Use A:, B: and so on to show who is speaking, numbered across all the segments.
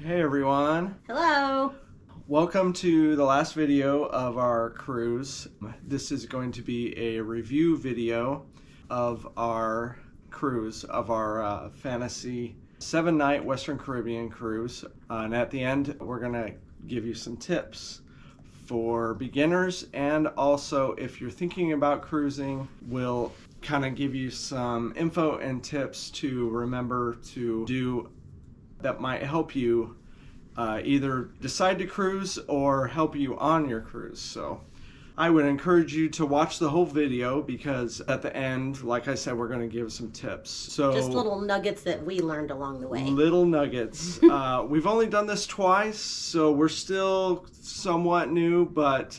A: Hey everyone.
B: Hello.
A: Welcome to the last video of our cruise. This is going to be a review video of our cruise, of our fantasy 7-night Western Caribbean cruise. And at the end, we're going to give you some tips for beginners, and also if you're thinking about cruising, we'll kind of give you some info and tips to remember to do that might help you either decide to cruise or help you on your cruise. So I would encourage you to watch the whole video, because at the end, like I said, we're going to give some tips. So
B: just little nuggets that we learned along the way.
A: Little nuggets. We've only done this twice, so we're still somewhat new, but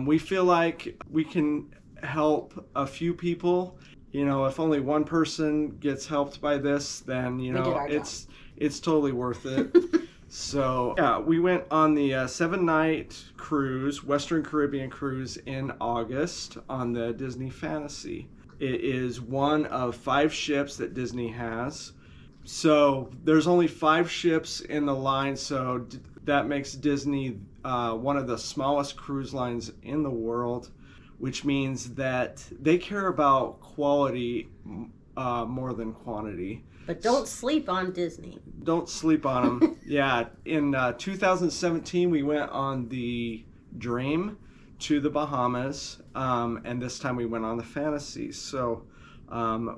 A: we feel like we can help a few people. You know, if only one person gets helped by this, then, you know, it's totally worth it. So, yeah, we went on the 7-night cruise, Western Caribbean cruise in August on the Disney Fantasy. It is one of 5 ships that Disney has. So, there's only 5 ships in the line, so that makes Disney one of the smallest cruise lines in the world, which means that they care about quality more than quantity.
B: But don't sleep on Disney.
A: Don't sleep on them. Yeah, in 2017, we went on the Dream to the Bahamas, and this time we went on the Fantasy. So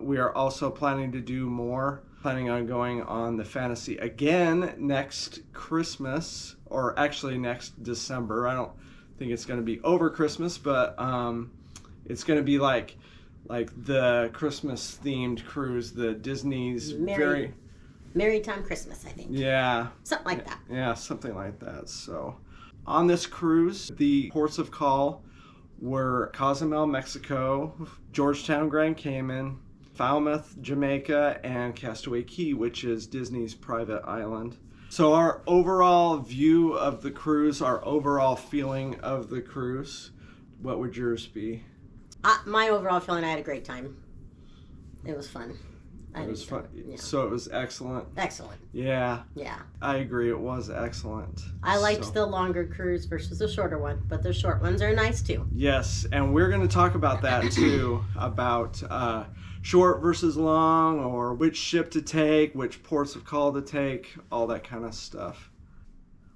A: we are also planning to do more, planning on going on the Fantasy again next Christmas, or actually next December. I don't think it's going to be over Christmas, but it's going to be like the Christmas themed cruise, the Disney's
B: Merrytime Christmas, I think.
A: Yeah.
B: Something like that.
A: Yeah, something like that. So on this cruise, the ports of call were Cozumel, Mexico, Georgetown, Grand Cayman, Falmouth, Jamaica, and Castaway Cay, which is Disney's private island. So our overall view of the cruise, our overall feeling of the cruise, what would yours be?
B: My overall feeling, I had a great time. It was fun.
A: It was fun.
B: Yeah.
A: So it was excellent.
B: Excellent.
A: Yeah.
B: Yeah.
A: I agree. It was excellent.
B: I liked the longer cruise versus the shorter one, but the short ones are nice too.
A: Yes, and we're going to talk about that too, about short versus long, or which ship to take, which ports of call to take, all that kind of stuff.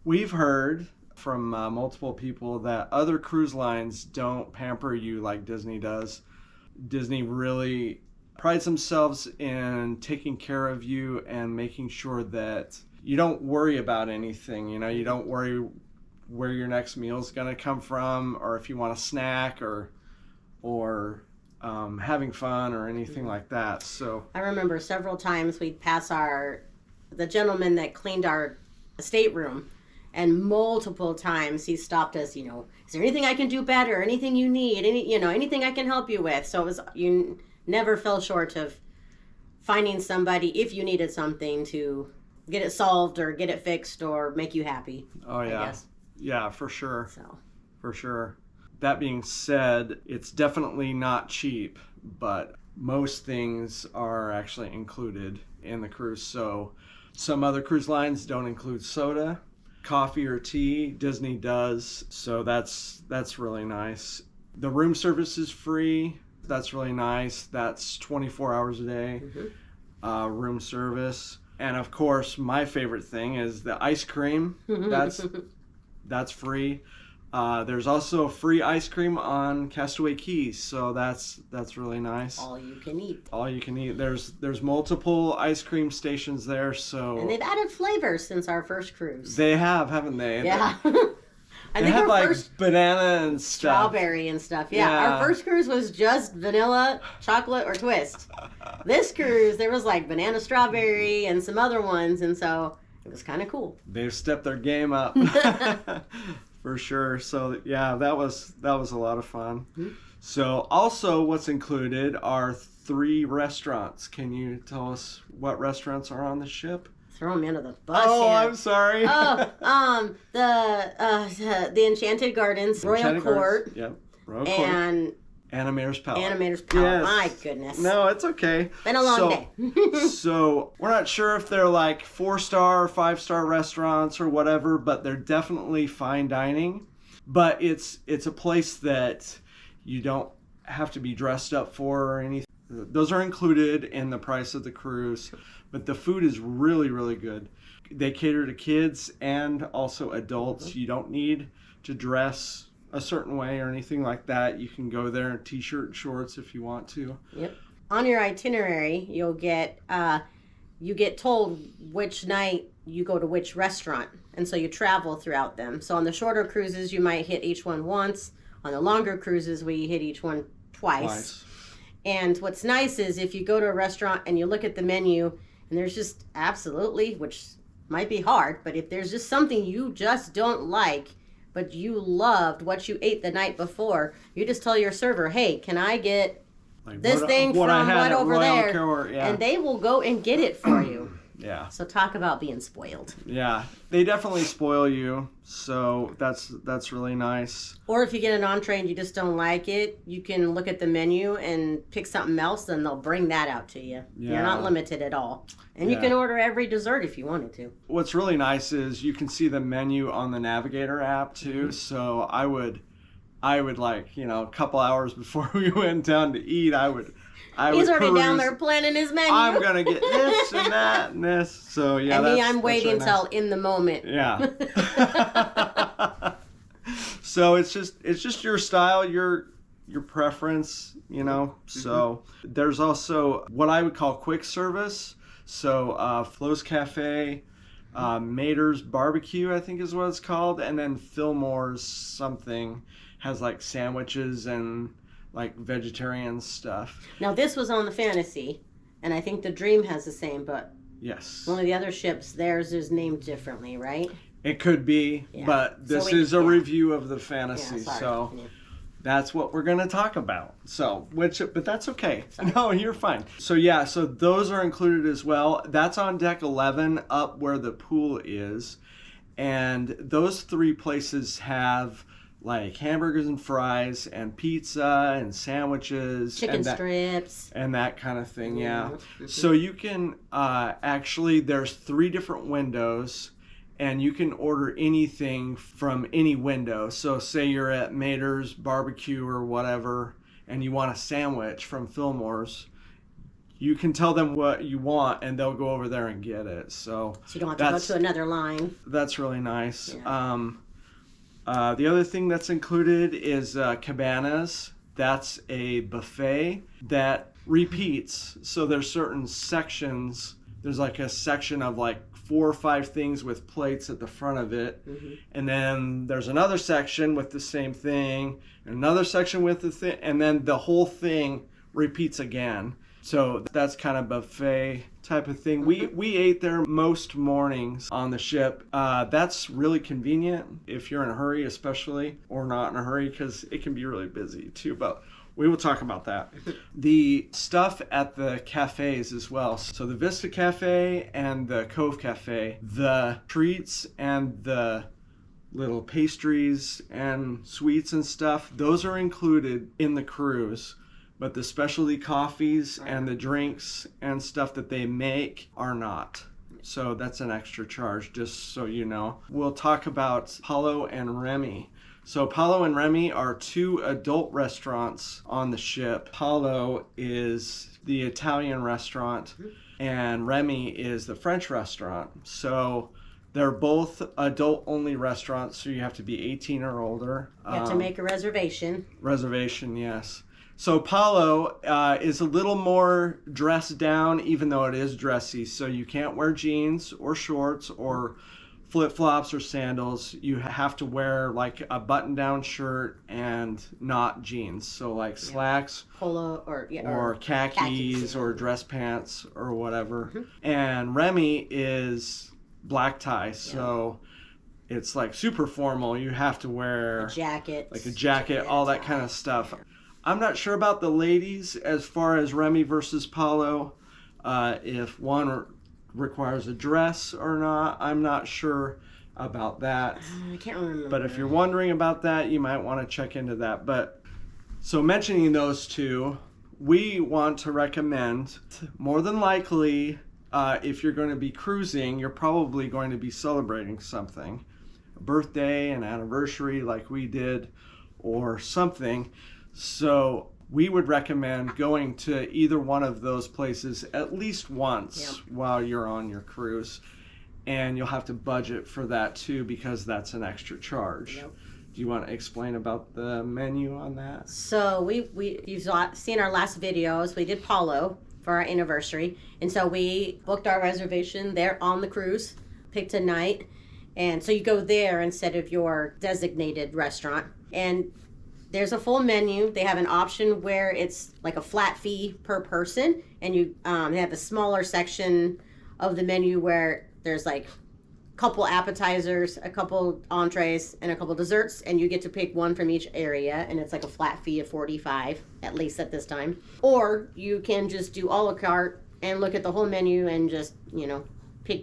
A: We've heard from multiple people that other cruise lines don't pamper you like Disney does. Disney really prides themselves in taking care of you and making sure that you don't worry about anything. You know, you don't worry where your next meal is going to come from, or if you want a snack, or having fun or anything like that. So
B: I remember several times we'd pass the gentleman that cleaned our stateroom. And multiple times he stopped us, you know, is there anything I can do better? Anything you need? Anything I can help you with? So you never fell short of finding somebody, if you needed something, to get it solved or get it fixed or make you happy.
A: Oh, yeah.
B: I guess.
A: Yeah, for sure.
B: So.
A: For sure. That being said, it's definitely not cheap, but most things are actually included in the cruise. So some other cruise lines don't include soda, coffee, or tea. Disney does, so that's really nice. The room service is free. That's really nice. That's 24 hours a day. Mm-hmm. Room service. And of course, my favorite thing is the ice cream. That's free. There's also free ice cream on Castaway Cay, so that's really nice.
B: All you can eat.
A: All you can eat. There's multiple ice cream stations there, so.
B: And they've added flavors since our first cruise.
A: They have, haven't they?
B: Yeah.
A: I think our first banana and stuff.
B: Strawberry and stuff. Yeah. Our first cruise was just vanilla, chocolate, or twist. This cruise, there was like banana, strawberry, and some other ones, and so it was kind of cool.
A: They've stepped their game up. For sure. So yeah, that was a lot of fun. Mm-hmm. So also what's included are 3 restaurants. Can you tell us what restaurants are on the ship?
B: Throw them into the bus.
A: Oh,
B: here.
A: I'm sorry.
B: The Enchanted Gardens, Royal Court.
A: Yep. Royal Court.
B: And
A: Animator's Palette.
B: Animator's Palette.
A: Yes.
B: My goodness.
A: No, it's okay.
B: Been a long day.
A: So we're not sure if they're like 4-star or 5-star restaurants or whatever, but they're definitely fine dining. But it's a place that you don't have to be dressed up for or anything. Those are included in the price of the cruise, but the food is really, really good. They cater to kids and also adults. You don't need to dress a certain way or anything like that. You can go there in t-shirt and shorts if you want to.
B: Yep. On your itinerary, you get told which night you go to which restaurant, and so you travel throughout them. So on the shorter cruises, you might hit each one once. On the longer cruises, we hit each one twice. And what's nice is if you go to a restaurant and you look at the menu and there's just absolutely, which might be hard, but if there's just something you just don't like, but you loved what you ate the night before, you just tell your server, hey, can I get this thing from what over there? And they will go and get it for you.
A: Yeah.
B: So talk about being spoiled.
A: Yeah, they definitely spoil you, so that's really nice.
B: Or if you get an entree and you just don't like it, you can look at the menu and pick something else, and they'll bring that out to you. Yeah. You're not limited at all. And you can order every dessert if you wanted to. What's
A: really nice is you can see the menu on the Navigator app too, so I would like, a couple hours before we went down to eat,
B: He's already down there planning his menu.
A: I'm going to get this and that and this. So, yeah.
B: And me, I'm waiting until in the moment.
A: Yeah. So it's just your style, your preference, So there's also what I would call quick service. So Flo's Cafe, Mater's Barbecue, I think is what it's called. And then Fillmore's something has like sandwiches and like vegetarian stuff.
B: Now this was on the Fantasy, and I think the Dream has the same, but
A: yes,
B: one of the other ships, theirs is named differently, right?
A: It could be, but this is a review of the Fantasy, so that's what we're going to talk about. So, but that's okay. Sorry. No, you're fine. So so those are included as well. That's on deck 11, up where the pool is, and those 3 places have like hamburgers and fries and pizza and sandwiches,
B: chicken strips
A: and that kind of thing. So you can actually, there's 3 different windows and you can order anything from any window. So say you're at Mater's Barbecue or whatever and you want a sandwich from Fillmore's, you can tell them what you want and they'll go over there and get it. So
B: you don't have to go to another line.
A: That's really nice. The other thing that's included is cabanas. That's a buffet that repeats. So there's certain sections. There's like a section of like 4 or 5 things with plates at the front of it. Mm-hmm. And then there's another section with the same thing, and another section with the thing, and then the whole thing repeats again. So that's kind of buffet type of thing. We ate there most mornings on the ship. That's really convenient if you're in a hurry, especially, or not in a hurry, because it can be really busy too. But we will talk about that. The stuff at the cafes as well. So the Vista Cafe and the Cove Cafe, the treats and the little pastries and sweets and stuff, those are included in the cruise. But the specialty coffees and the drinks and stuff that they make are not. So that's an extra charge, just so you know. We'll talk about Paolo and Remy. So Paolo and Remy are 2 adult restaurants on the ship. Paolo is the Italian restaurant and Remy is the French restaurant. So they're both adult-only restaurants, so you have to be 18 or older.
B: You have to make a reservation.
A: Reservation, yes. So Paolo is a little more dressed down, even though it is dressy. So you can't wear jeans or shorts or flip-flops or sandals. You have to wear like a button-down shirt and not jeans. So like slacks,
B: polo
A: or khakis or dress pants or whatever. And Remy is black tie. So it's like super formal. You have to wear
B: a jacket,
A: all that kind of stuff. I'm not sure about the ladies as far as Remy versus Paolo. If one requires a dress or not, I'm not sure about that.
B: I can't remember.
A: But if you're wondering about that, you might want to check into that. But So mentioning those two, we want to recommend, more than likely, if you're going to be cruising, you're probably going to be celebrating something. A birthday, an anniversary like we did, or something. So we would recommend going to either one of those places at least once while you're on your cruise. And you'll have to budget for that too, because that's an extra charge. Yep. Do you want to explain about the menu on that?
B: So you've seen our last videos. We did Palo for our anniversary. And so we booked our reservation there on the cruise, picked a night. And so you go there instead of your designated restaurant. And there's a full menu. They have an option where it's like a flat fee per person. And you they have a smaller section of the menu where there's like couple appetizers, a couple entrees, and a couple desserts, and you get to pick one from each area, and it's like a flat fee of $45, at least at this time. Or you can just do a la carte and look at the whole menu and just,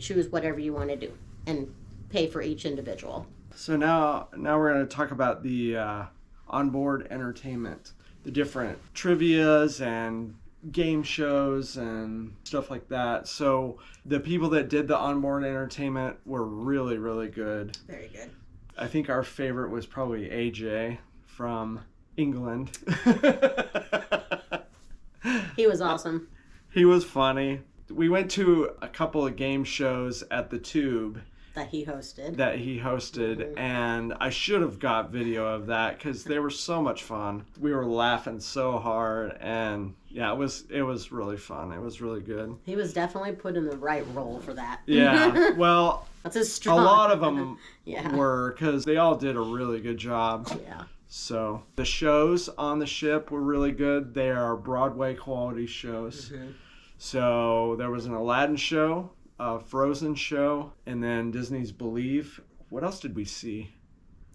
B: choose whatever you want to do and pay for each individual.
A: So now we're going to talk about the onboard entertainment, the different trivias and game shows and stuff like that. So the people that did the onboard entertainment were really, really good.
B: Very good.
A: I think our favorite was probably AJ from England.
B: He was awesome.
A: He was funny. We went to a couple of game shows at the Tube
B: that he hosted,
A: mm-hmm. And I should have got video of that because they were so much fun. We were laughing so hard, and yeah, it was really fun. It was really good.
B: He was definitely put in the right role for that.
A: Yeah, well,
B: that's his strong.
A: A lot of them were, because they all did a really good job.
B: Yeah.
A: So the shows on the ship were really good. They are Broadway quality shows. Mm-hmm. So there was an Aladdin show, a Frozen show, and then Disney's Believe. What else did we see?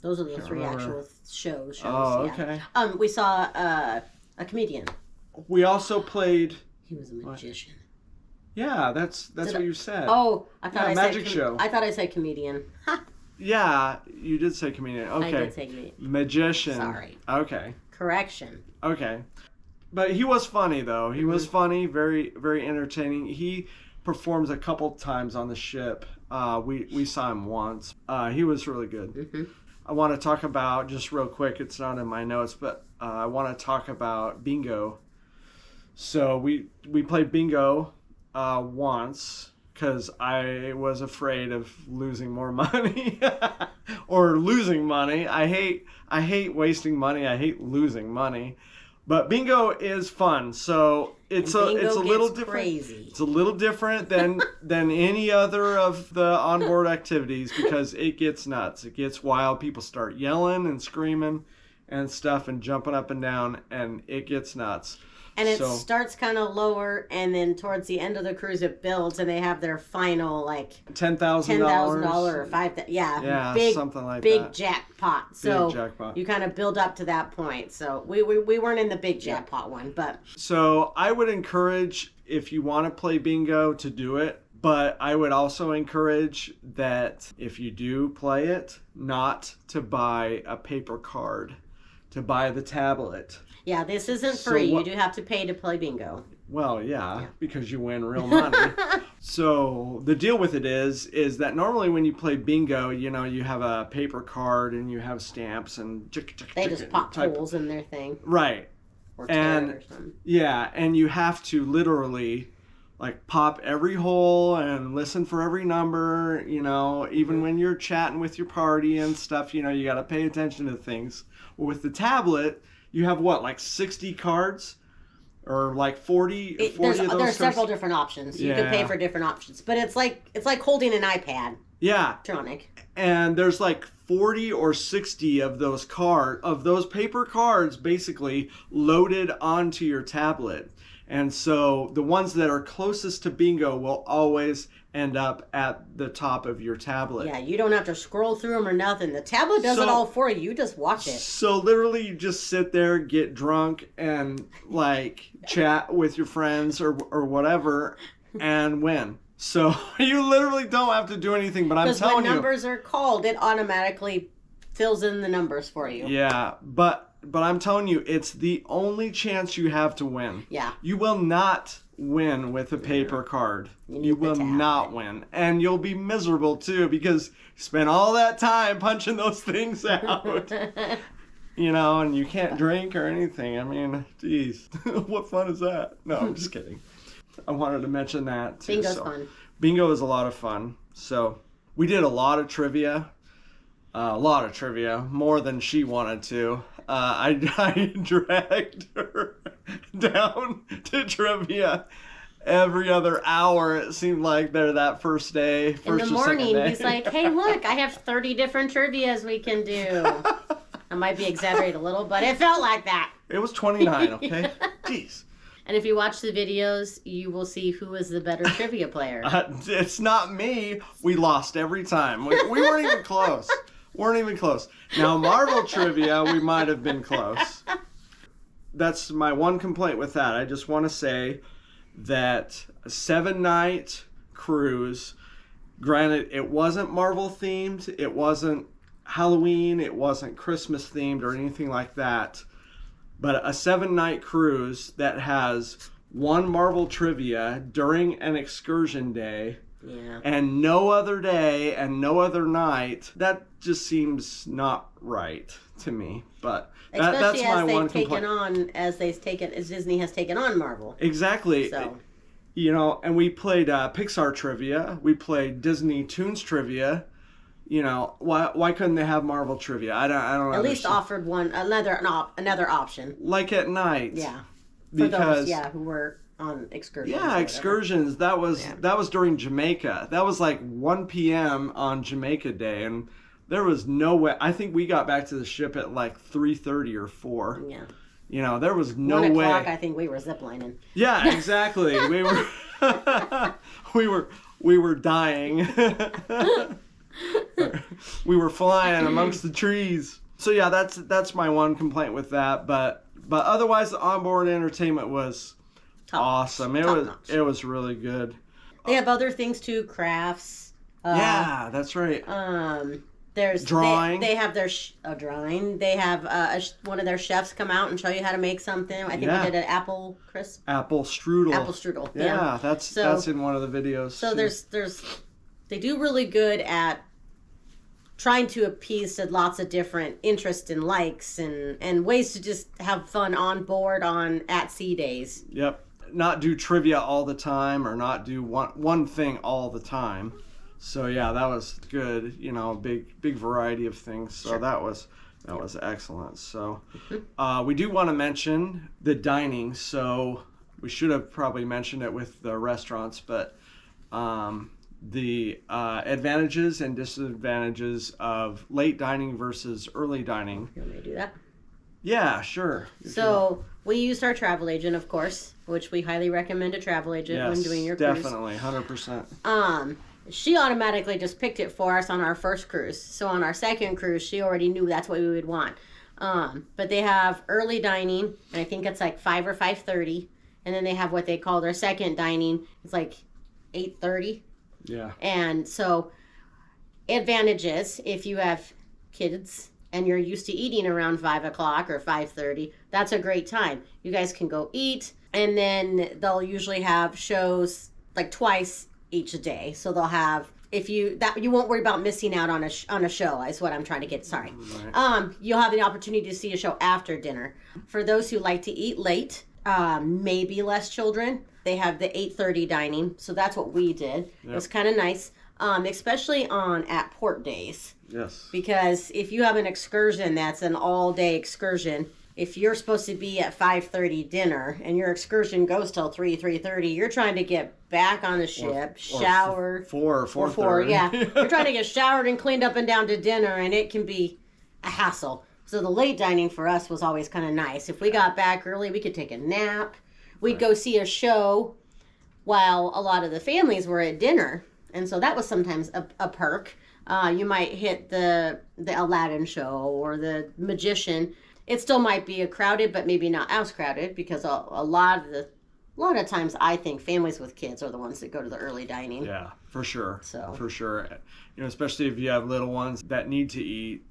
B: Those are the three actual shows.
A: Oh, okay.
B: Yeah. We saw a comedian.
A: We also played.
B: He was a magician. What?
A: Yeah, that's what you said.
B: Oh, I thought I
A: magic
B: said
A: show.
B: I thought I said comedian.
A: Yeah, you did say comedian. Okay.
B: I did say comedian.
A: Magician.
B: Sorry.
A: Okay.
B: Correction.
A: Okay. But he was funny, though. He was funny, very, very entertaining. He performs a couple times on the ship. We saw him once. He was really good. Mm-hmm. I want to talk about, just real quick, it's not in my notes, but I want to talk about bingo. So we played bingo once because I was afraid of losing more money or losing money. I hate wasting money. I hate losing money. But bingo is fun, so it's a little different.
B: Crazy.
A: It's a little different than any other of the onboard activities because it gets nuts. It gets wild. People start yelling and screaming and stuff and jumping up and down, and it gets nuts.
B: And it starts kind of lower, and then towards the end of the cruise, it builds, and they have their final
A: $10,000
B: or $5,000.
A: Yeah,
B: big,
A: something like
B: big
A: that.
B: Jackpot. So
A: big jackpot.
B: You kind of build up to that point. So we weren't in the big jackpot one, but
A: so I would encourage, if you want to play bingo, to do it. But I would also encourage that if you do play it, not to buy a paper card, to buy the tablet.
B: Yeah, this isn't free. You do have to pay to play bingo.
A: Well, yeah, because you win real money. So the deal with it is that normally when you play bingo, you have a paper card and you have stamps and
B: they just pop holes in their thing.
A: Right.
B: Or tear it or something.
A: Yeah, and you have to literally pop every hole and listen for every number, even when you're chatting with your party and stuff, you got to pay attention to things. Well, with the tablet, you have 60 cards or 40 of those
B: there's
A: cards?
B: Several different options. You can pay for different options, but it's like holding an iPad.
A: Yeah.
B: Electronic.
A: And there's 40 or 60 of those paper cards basically loaded onto your tablet. And so the ones that are closest to bingo will always end up at the top of your tablet.
B: Yeah, you don't have to scroll through them or nothing. The tablet does it all for you. You just watch it.
A: So literally you just sit there, get drunk, and chat with your friends or whatever and win. So you literally don't have to do anything, but I'm telling you.
B: Because when numbers are called, it automatically fills in the numbers for you.
A: Yeah, but but I'm telling you, it's the only chance you have to win.
B: Yeah.
A: You will not win with a paper card. You will not win. And you'll be miserable too because you spent all that time punching those things out. You know, and you can't drink or anything. I mean, geez, what fun is that? No, I'm just kidding. I wanted to mention that too.
B: Bingo's fun.
A: Bingo is a lot of fun. So we did a lot of trivia. More than she wanted to. I dragged her down to trivia every other hour. It seemed like there that first day.
B: In the morning, he's like, hey, look, I have 30 different trivias we can do. I might be exaggerating a little, but it felt like that.
A: It was 29, okay? Jeez.
B: And if you watch the videos, you will see who is the better trivia player.
A: It's not me. We lost every time. We weren't even close. Now, Marvel trivia, we might have been close. That's my one complaint with that. I just want to say that a 7-night cruise, granted, it wasn't Marvel themed, it wasn't Halloween, it wasn't Christmas themed or anything like that, but a 7-night cruise that has one Marvel trivia during an excursion day, and no other day and no other night, that just seems not right to me. But that's my one complaint.
B: As Disney has taken on Marvel.
A: Exactly.
B: So.
A: You know, and we played Pixar trivia, we played Disney Toons trivia. You know, why couldn't they have Marvel trivia? I don't
B: At
A: understand.
B: least offered another option.
A: Like at night.
B: Yeah. For those, who were on excursions.
A: Yeah, excursions. That was during Jamaica. That was like 1 p.m. on Jamaica Day, and there was no way. I think we got back to the ship at like 3:30 or 4.
B: Yeah.
A: You know, there was no
B: 1
A: way.
B: o'clock, I think we were ziplining.
A: Yeah, exactly. we were dying. We were flying amongst the trees. So yeah, that's my one complaint with that. But otherwise, the onboard entertainment was awesome. It was really good.
B: They have other things too, crafts.
A: Yeah, that's right.
B: There's
A: drawing.
B: They have their drawing. They have one of their chefs come out and show you how to make something. I think we did an apple crisp.
A: Apple strudel.
B: Apple strudel.
A: Yeah, that's in one of the videos.
B: So they do really good at trying to appease to lots of different interests and likes and ways to just have fun on board at sea days.
A: Yep. Not do trivia all the time or not do one thing all the time. So yeah, that was good. You know, big variety of things. So that was excellent. So we do want to mention the dining. So we should have probably mentioned it with the restaurants, but the advantages and disadvantages of late dining versus early dining.
B: You want me to do that?
A: Yeah, sure.
B: So we used our travel agent, of course, which we highly recommend a travel agent when doing your cruise.
A: Definitely, 100%.
B: She automatically just picked it for us on our first cruise. So on our second cruise, she already knew that's what we would want. But they have early dining, and I think it's like 5 or 5:30. And then they have what they call their second dining. It's like 8:30.
A: Yeah.
B: And so advantages, if you have kids and you're used to eating around 5 o'clock or 5:30, that's a great time. You guys can go eat, and then they'll usually have shows like twice each day. So they'll have, you won't worry about missing out on a show, is what I'm trying to get. Sorry. Right. You'll have the opportunity to see a show after dinner. For those who like to eat late, maybe less children, they have the 8:30 dining. So that's what we did. Yep. It was kind of nice, especially at port days.
A: Yes.
B: Because if you have an excursion that's an all-day excursion, if you're supposed to be at 5:30 dinner and your excursion goes till 3:30, you're trying to get back on the ship, showered.
A: 4,
B: yeah. You're trying to get showered and cleaned up and down to dinner, and it can be a hassle. So the late dining for us was always kind of nice. If we got back early, we could take a nap. We'd go see a show while a lot of the families were at dinner. And so that was sometimes a perk. You might hit the Aladdin show or the Magician. It still might be crowded, but maybe not as crowded, because a lot of times I think families with kids are the ones that go to the early dining.
A: Yeah, for sure.
B: So
A: for sure, especially if you have little ones that need to eat,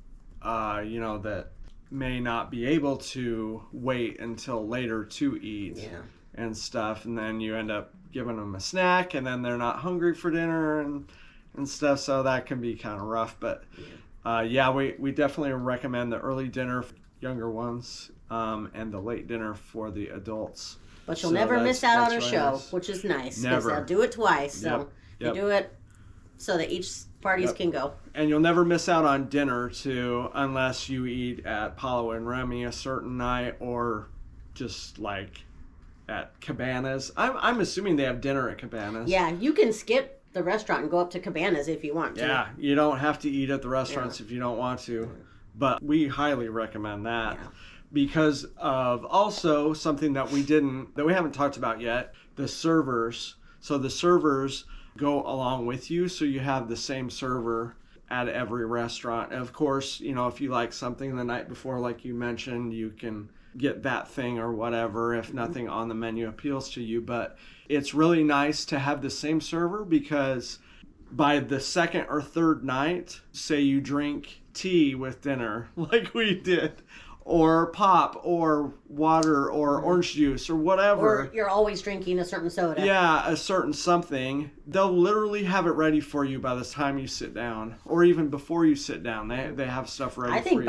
A: that may not be able to wait until later to eat and stuff, and then you end up giving them a snack, and then they're not hungry for dinner and stuff, so that can be kind of rough. But we definitely recommend the early dinner for younger ones, and the late dinner for the adults.
B: But you'll never miss out on a show, which is nice.
A: Never.
B: They'll do it twice, so you do it so that each parties can go.
A: And you'll never miss out on dinner, too, unless you eat at Paulo and Remy a certain night, or just like at Cabanas. I'm assuming they have dinner at Cabanas.
B: Yeah, you can skip the restaurant and go up to Cabanas if you want to.
A: Yeah, you don't have to eat at the restaurants if you don't want to. But we highly recommend that. Yeah. Because of also something that we haven't talked about yet, the servers. So the servers go along with you, so you have the same server at every restaurant. And of course, if you like something the night before, like you mentioned, you can get that thing or whatever if nothing on the menu appeals to you. But it's really nice to have the same server, because by the second or third night, say you drink tea with dinner like we did, or pop, or water, or orange juice, or whatever.
B: Or you're always drinking a certain soda.
A: Yeah, a certain something. They'll literally have it ready for you by the time you sit down, or even before you sit down. They have stuff ready.
B: I think
A: for you.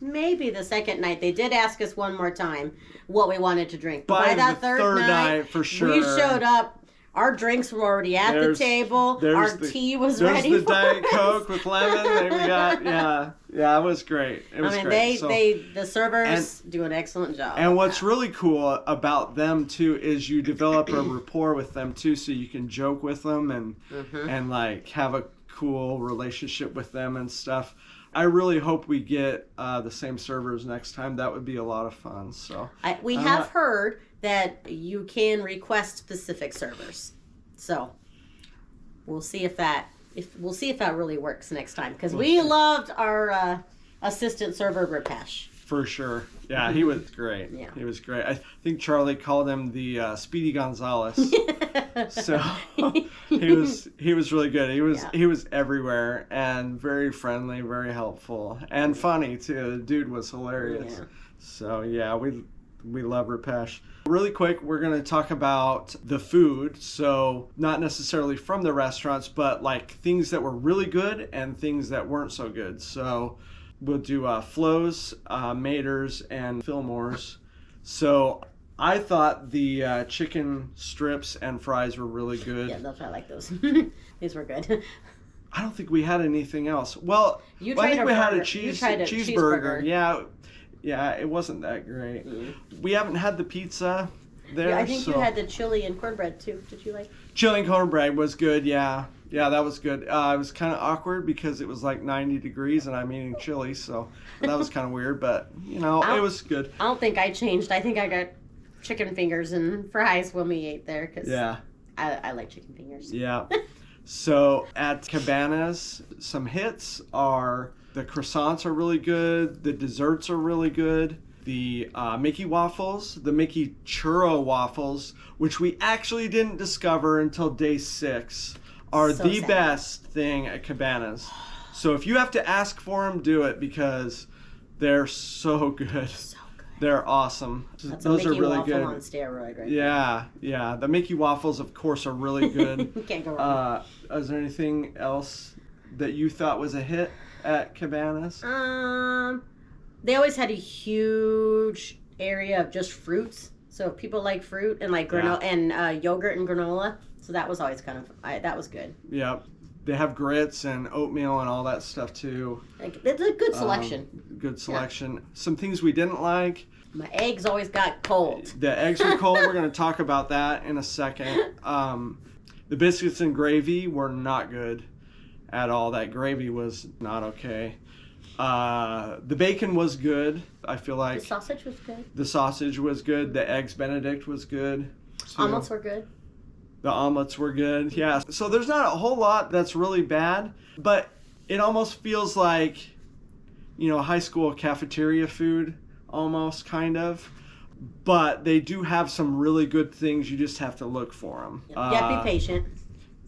B: Maybe the second night, they did ask us one more time what we wanted to drink. But
A: by
B: that
A: third night, for sure,
B: we showed up. Our drinks were already at the table. Our tea was ready.
A: There's the Diet Coke with lemon. We got, it was great. It was great.
B: The servers do an excellent job.
A: And what's really cool about them too is you develop a rapport with them too, so you can joke with them and like have a cool relationship with them and stuff. I really hope we get the same servers next time. That would be a lot of fun. So
B: we have heard that you can request specific servers. So we'll see if that really works next time, because we loved our assistant server Rupesh.
A: For sure. Yeah, he was great. Yeah. He was great. I think Charlie called him the Speedy Gonzalez. So he was really good. He was everywhere, and very friendly, very helpful, and funny too. The dude was hilarious. Yeah. So we love Rupesh. Really quick, we're going to talk about the food. So not necessarily from the restaurants, but like things that were really good and things that weren't so good. So we'll do Flo's, Mater's, and Fillmore's. So I thought the chicken strips and fries were really good.
B: Yeah, I like those. These were good.
A: I don't think we had anything else. Well, I think we had a cheeseburger. Yeah, it wasn't that great. We haven't had the pizza there.
B: Yeah, I think you had the chili and cornbread too. Did you like?
A: Chili and cornbread was good. Yeah, that was good. It was kind of awkward because it was like 90 degrees and I'm eating chili, so that was kind of weird. But it was good.
B: I don't think I changed. I think I got chicken fingers and fries when we ate there, because I like chicken fingers.
A: Yeah. So at Cabanas, some hits are the croissants are really good. The desserts are really good. The Mickey waffles, the Mickey churro waffles, which we actually didn't discover until day 6, are the best thing at Cabanas. So if you have to ask for them, do it, because they're so good. They're awesome.
B: Those are really good. On steroid, right?
A: Yeah. The Mickey waffles, of course, are really good.
B: Can't go wrong.
A: Is there anything else that you thought was a hit at Cabanas?
B: They always had a huge area of just fruits. So if people like fruit and like granola and yogurt and granola, so that was always that was good.
A: Yeah. They have grits and oatmeal and all that stuff too.
B: It's a good selection.
A: Good selection. Yeah. Some things we didn't like.
B: My eggs always got cold.
A: The eggs were cold. We're going to talk about that in a second. The biscuits and gravy were not good at all. That gravy was not okay. The bacon was good. I feel like
B: the sausage was good.
A: The sausage was good. The eggs Benedict was good.
B: Omelets were good.
A: The omelets were good. Yeah. So there's not a whole lot that's really bad, but it almost feels like, high school cafeteria food, almost, kind of. But they do have some really good things. You just have to look for them.
B: You have to be patient.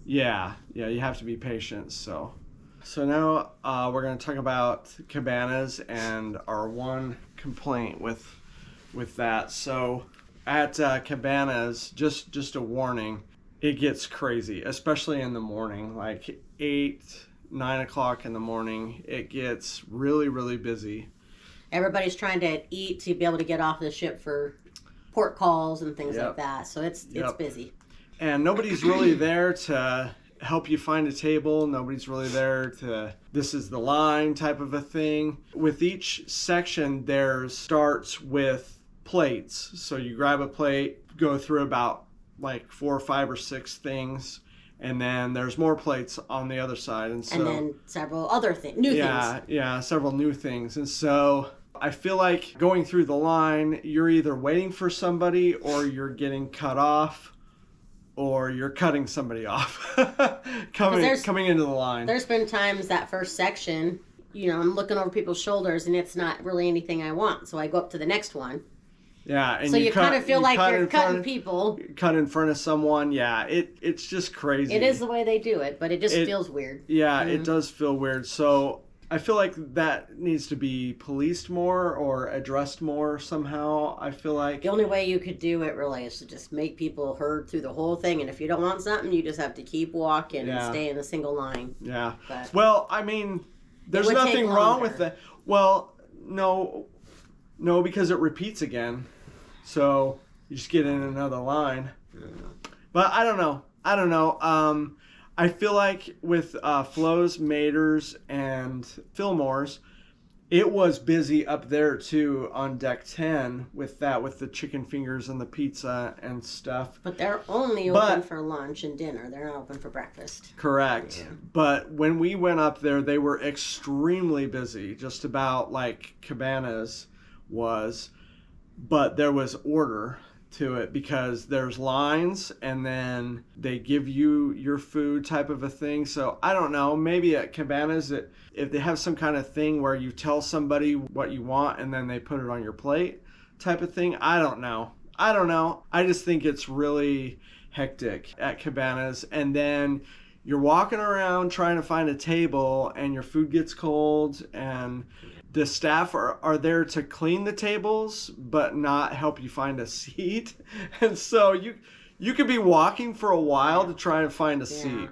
A: Yeah. You have to be patient. So So now we're going to talk about cabanas and our one complaint with that. So at cabanas, just a warning, it gets crazy, especially in the morning, like 8, 9 o'clock in the morning. It gets really, really busy.
B: Everybody's trying to eat to be able to get off the ship for port calls and things like that. So it's busy.
A: And nobody's really there to help you find a table. Nobody's really there to, this is the line type of a thing. With each section, there starts with plates. So you grab a plate, go through about like 4 or 5 or 6 things, and then there's more plates on the other side. And
B: then several other new things.
A: Yeah, several new things. And so I feel like going through the line, you're either waiting for somebody or you're getting cut off, or you're cutting somebody off coming into the line.
B: There's been times that first section, I'm looking over people's shoulders and it's not really anything I want. So I go up to the next one.
A: Yeah. And
B: so you kind of feel like you're cutting people.
A: Cut in front of someone. Yeah. It's just crazy.
B: It is the way they do it, but it just feels weird.
A: Yeah, It does feel weird. So I feel like that needs to be policed more or addressed more somehow. I feel like
B: the only way you could do it really is to just make people herd through the whole thing. And if you don't want something, you just have to keep walking and stay in a single line.
A: Yeah.
B: But
A: well, I mean, there's nothing wrong with that. Well, no, because it repeats again. So you just get in another line. But I don't know. I feel like with Flo's, Mater's, and Fillmore's, it was busy up there too on deck 10 with the chicken fingers and the pizza and stuff.
B: But they're only open for lunch and dinner. They're not open for breakfast.
A: Correct. Yeah. But when we went up there, they were extremely busy, just about like Cabanas was. But there was order to it because there's lines and then they give you your food type of a thing. So I don't know, maybe at Cabanas if they have some kind of thing where you tell somebody what you want and then they put it on your plate type of thing. I don't know. I just think it's really hectic at Cabanas, and then you're walking around trying to find a table and your food gets cold, and the staff are there to clean the tables but not help you find a seat. And so you could be walking for a while to try and find a seat.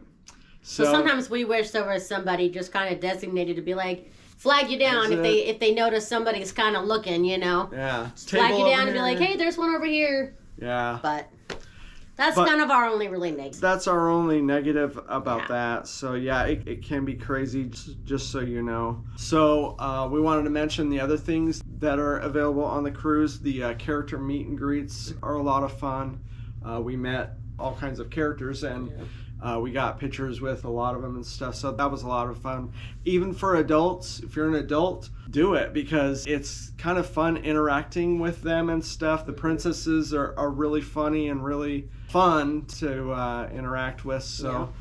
B: So sometimes we wish there was somebody just kind of designated to be like, flag you down if they notice somebody's kind of looking,
A: Yeah.
B: Just flag you down and be like, hey, there's one over here.
A: Yeah.
B: But that's kind of our only really negative.
A: That's our only negative about that. So yeah, it can be crazy, just so you know. So we wanted to mention the other things that are available on the cruise. The character meet and greets are a lot of fun. We met all kinds of characters, and we got pictures with a lot of them and stuff. So that was a lot of fun. Even for adults, if you're an adult, do it because it's kind of fun interacting with them and stuff. The princesses are really funny and really fun to interact with. So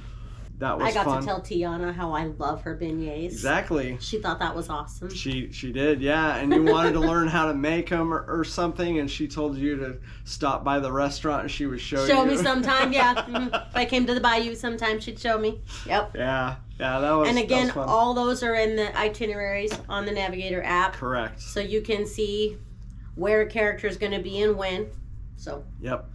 A: that was fun.
B: I got to tell Tiana how I love her beignets.
A: Exactly.
B: She thought that was awesome.
A: She did, yeah. And you wanted to learn how to make them or something, and she told you to stop by the restaurant and she would show you.
B: Show me sometime, yeah. If I came to the bayou sometime, she'd show me. Yep.
A: Yeah, that was. And
B: again,
A: fun.
B: all those are in the itineraries on the Navigator app.
A: Correct.
B: So you can see where a character is going to be and when. So.
A: Yep.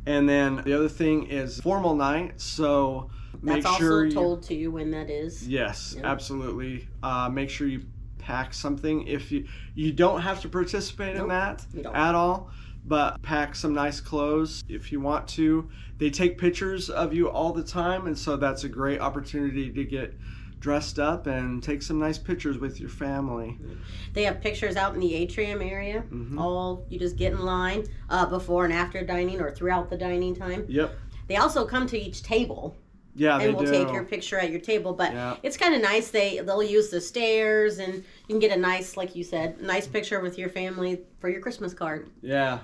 A: And then the other thing is formal night. So
B: that's also told to you when that is.
A: Yes, absolutely. Make sure you pack something. If you don't have to participate in that at all, but pack some nice clothes if you want to. They take pictures of you all the time, and so that's a great opportunity to get dressed up and take some nice pictures with your family.
B: They have pictures out in the atrium area. You just get in line before and after dining or throughout the dining time.
A: Yep.
B: They also come to each table.
A: Yeah,
B: and we'll take your picture at your table. But it's kind of nice. They'll use the stairs, and you can get a nice, like you said, nice picture with your family for your Christmas card.
A: Yeah.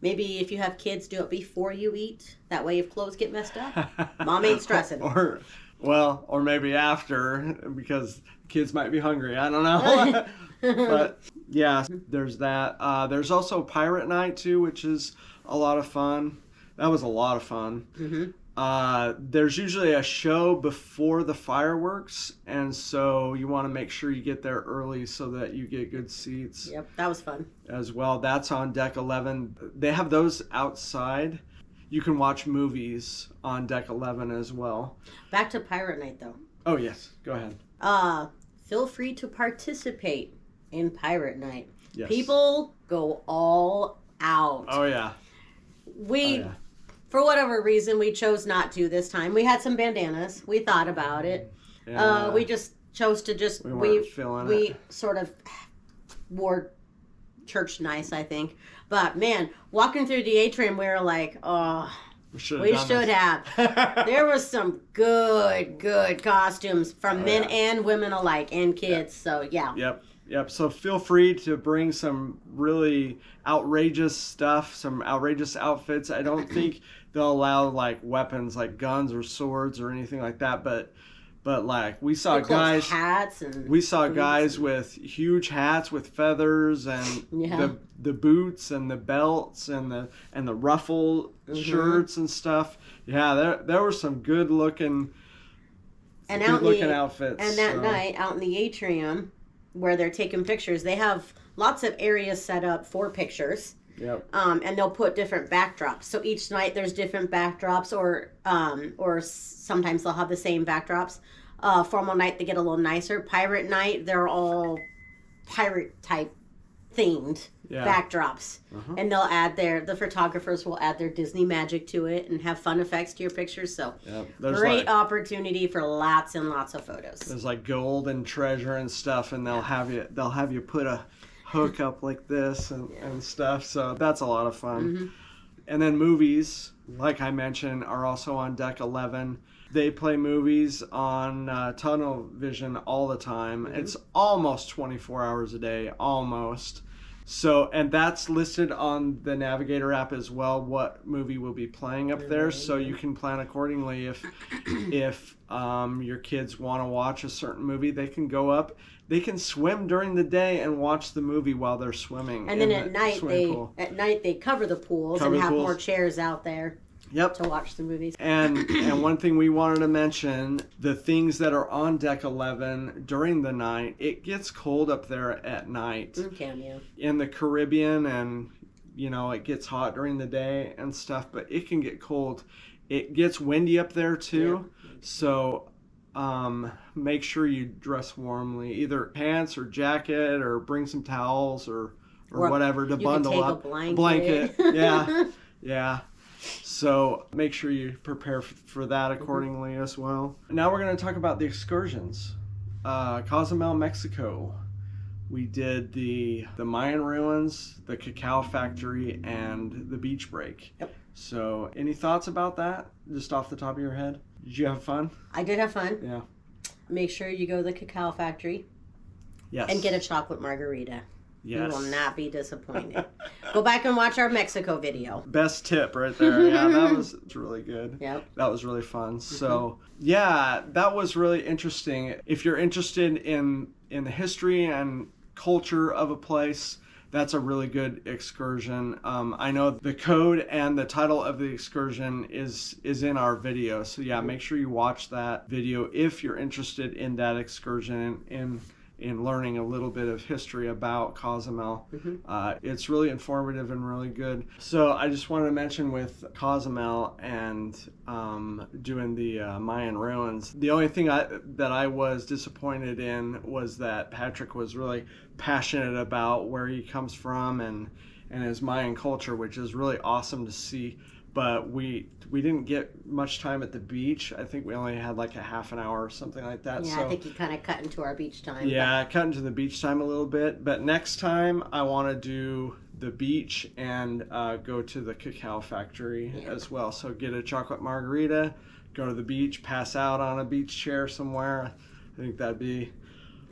B: Maybe if you have kids, do it before you eat. That way, if clothes get messed up, Mom ain't stressing.
A: Or maybe after, because kids might be hungry. I don't know. But yeah, there's that. There's also Pirate Night too, which is a lot of fun. That was a lot of fun. There's usually a show before the fireworks, and so you want to make sure you get there early so that you get good seats.
B: Yep, that was fun.
A: As well. That's on deck 11. They have those outside. You can watch movies on deck 11 as well.
B: Back to Pirate Night, though.
A: Oh, yes. Go ahead.
B: Feel free to participate in Pirate Night.
A: Yes.
B: People go all out.
A: Oh, yeah.
B: For whatever reason, we chose not to this time. We had some bandanas. We thought about it.
A: Yeah.
B: We just chose to just...
A: We weren't feeling it.
B: We sort of wore church nice, I think. But, man, walking through the atrium, we were like, oh... We should have. There was some good costumes from men and women alike, and kids. So, yeah.
A: Yep. So feel free to bring some really outrageous stuff, some outrageous outfits. I don't think they'll allow like weapons like guns or swords or anything like that, but like we saw guys
B: hats and
A: guys with huge hats with feathers and the boots and the belts and the ruffle shirts and stuff. Yeah, there were some good looking outfits.
B: And that night out in the atrium where they're taking pictures, they have lots of areas set up for pictures.
A: Yep.
B: And they'll put different backdrops. So each night there's different backdrops, or sometimes they'll have the same backdrops. Formal night they get a little nicer. Pirate night they're all pirate type themed backdrops, and they'll add the photographers will add their Disney magic to it and have fun effects to your pictures. So great opportunity for lots and lots of photos.
A: There's like gold and treasure and stuff, and they'll have you put a hook up like this and stuff. So that's a lot of fun. And then movies, like I mentioned, are also on deck 11. They play movies on tunnel vision all the time. It's almost 24 hours a day, almost. So, and that's listed on the Navigator app as well, what movie will be playing up there. So you can plan accordingly. If your kids want to watch a certain movie, they can go up. They can swim during the day and watch the movie while they're swimming.
B: And then at night they cover the pools and have more chairs out there.
A: Yep.
B: To watch the movies.
A: And one thing we wanted to mention, the things that are on deck 11 during the night, it gets cold up there at night. In the Caribbean, and it gets hot during the day and stuff, but it can get cold. It gets windy up there too. So make sure you dress warmly, either pants or jacket, or bring some towels or whatever to bundle up.
B: A blanket.
A: Yeah. So make sure you prepare for that accordingly as well. Now we're going to talk about the excursions. Cozumel, Mexico. We did the Mayan ruins, the cacao factory, and the beach break.
B: Yep.
A: So any thoughts about that, just off the top of your head? Did you have fun?
B: I did have fun.
A: Yeah.
B: Make sure you go to the cacao factory. Yes. And get a chocolate margarita. Yes. You will not be disappointed. Go back and watch our Mexico video.
A: Best tip right there. Yeah, that was really good.
B: Yep.
A: That was really fun. So, yeah, that was really interesting. If you're interested in the history and culture of a place, that's a really good excursion. I know the code and the title of the excursion is in our video. So, yeah, make sure you watch that video if you're interested in that excursion in learning a little bit of history about Cozumel. It's really informative and really good. So I just wanted to mention with Cozumel and doing the Mayan ruins, the only thing that I was disappointed in was that Patrick was really passionate about where he comes from and his Mayan culture, which is really awesome to see. But we didn't get much time at the beach. I think we only had like a half an hour or something like that.
B: Yeah, so, I think you kind of cut into our beach time.
A: Yeah, cut into the beach time a little bit. But next time I want to do the beach and go to the cacao factory as well. So get a chocolate margarita, go to the beach, pass out on a beach chair somewhere. I think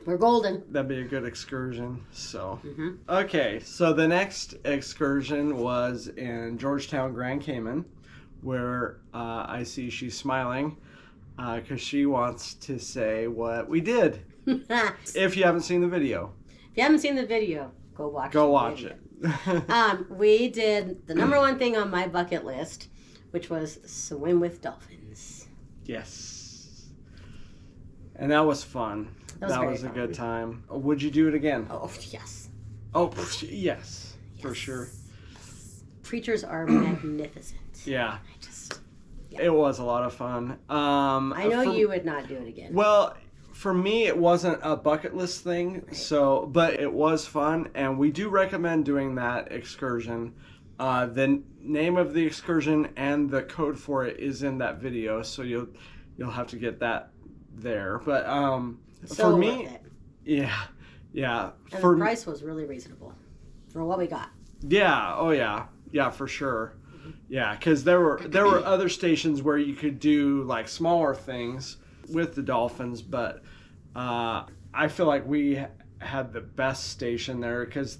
B: we're golden.
A: That'd be a good excursion. So, Okay, so the next excursion was in Georgetown, Grand Cayman, where I see she's smiling because she wants to say what we did. If you haven't seen the video.
B: If you haven't seen the video, go watch
A: it.
B: We did the number one thing on my bucket list which was swim with dolphins.
A: Yes. And that was fun. That was a good time. Would you do it again?
B: Oh, yes.
A: Oh, yes. For sure.
B: Creatures are magnificent.
A: Yeah. It was a lot of fun.
B: I know you would not do it again.
A: Well, for me, it wasn't a bucket list thing, but it was fun, and we do recommend doing that excursion. The name of the excursion and the code for it is in that video, so you'll have to get that there. But for me,
B: worth it.
A: yeah.
B: And the price was really reasonable for what we got.
A: Yeah. Oh yeah, for sure. Yeah, because there were other stations where you could do like smaller things with the dolphins, but I feel like we had the best station there because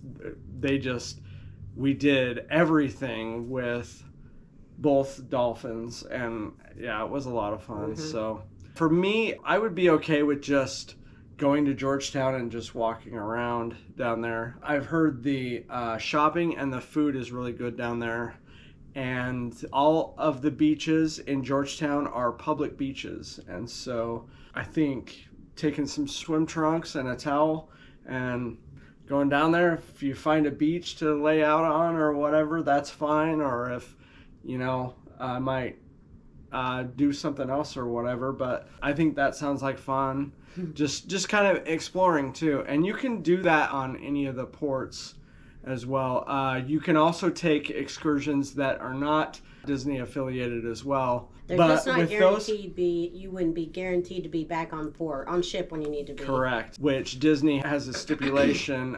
A: we did everything with both dolphins, and yeah, it was a lot of fun. So for me, I would be okay with just going to Georgetown and just walking around down there. I've heard the shopping and the food is really good down there. And all of the beaches in Georgetown are public beaches. And so I think taking some swim trunks and a towel and going down there, if you find a beach to lay out on or whatever, that's fine. Or if, I might do something else or whatever. But I think that sounds like fun. Just kind of exploring too. And you can do that on any of the ports as well. You can also take excursions that are not Disney affiliated as well.
B: They're just not guaranteed you wouldn't be guaranteed to be back on ship when you need to be.
A: Correct. Which Disney has a stipulation,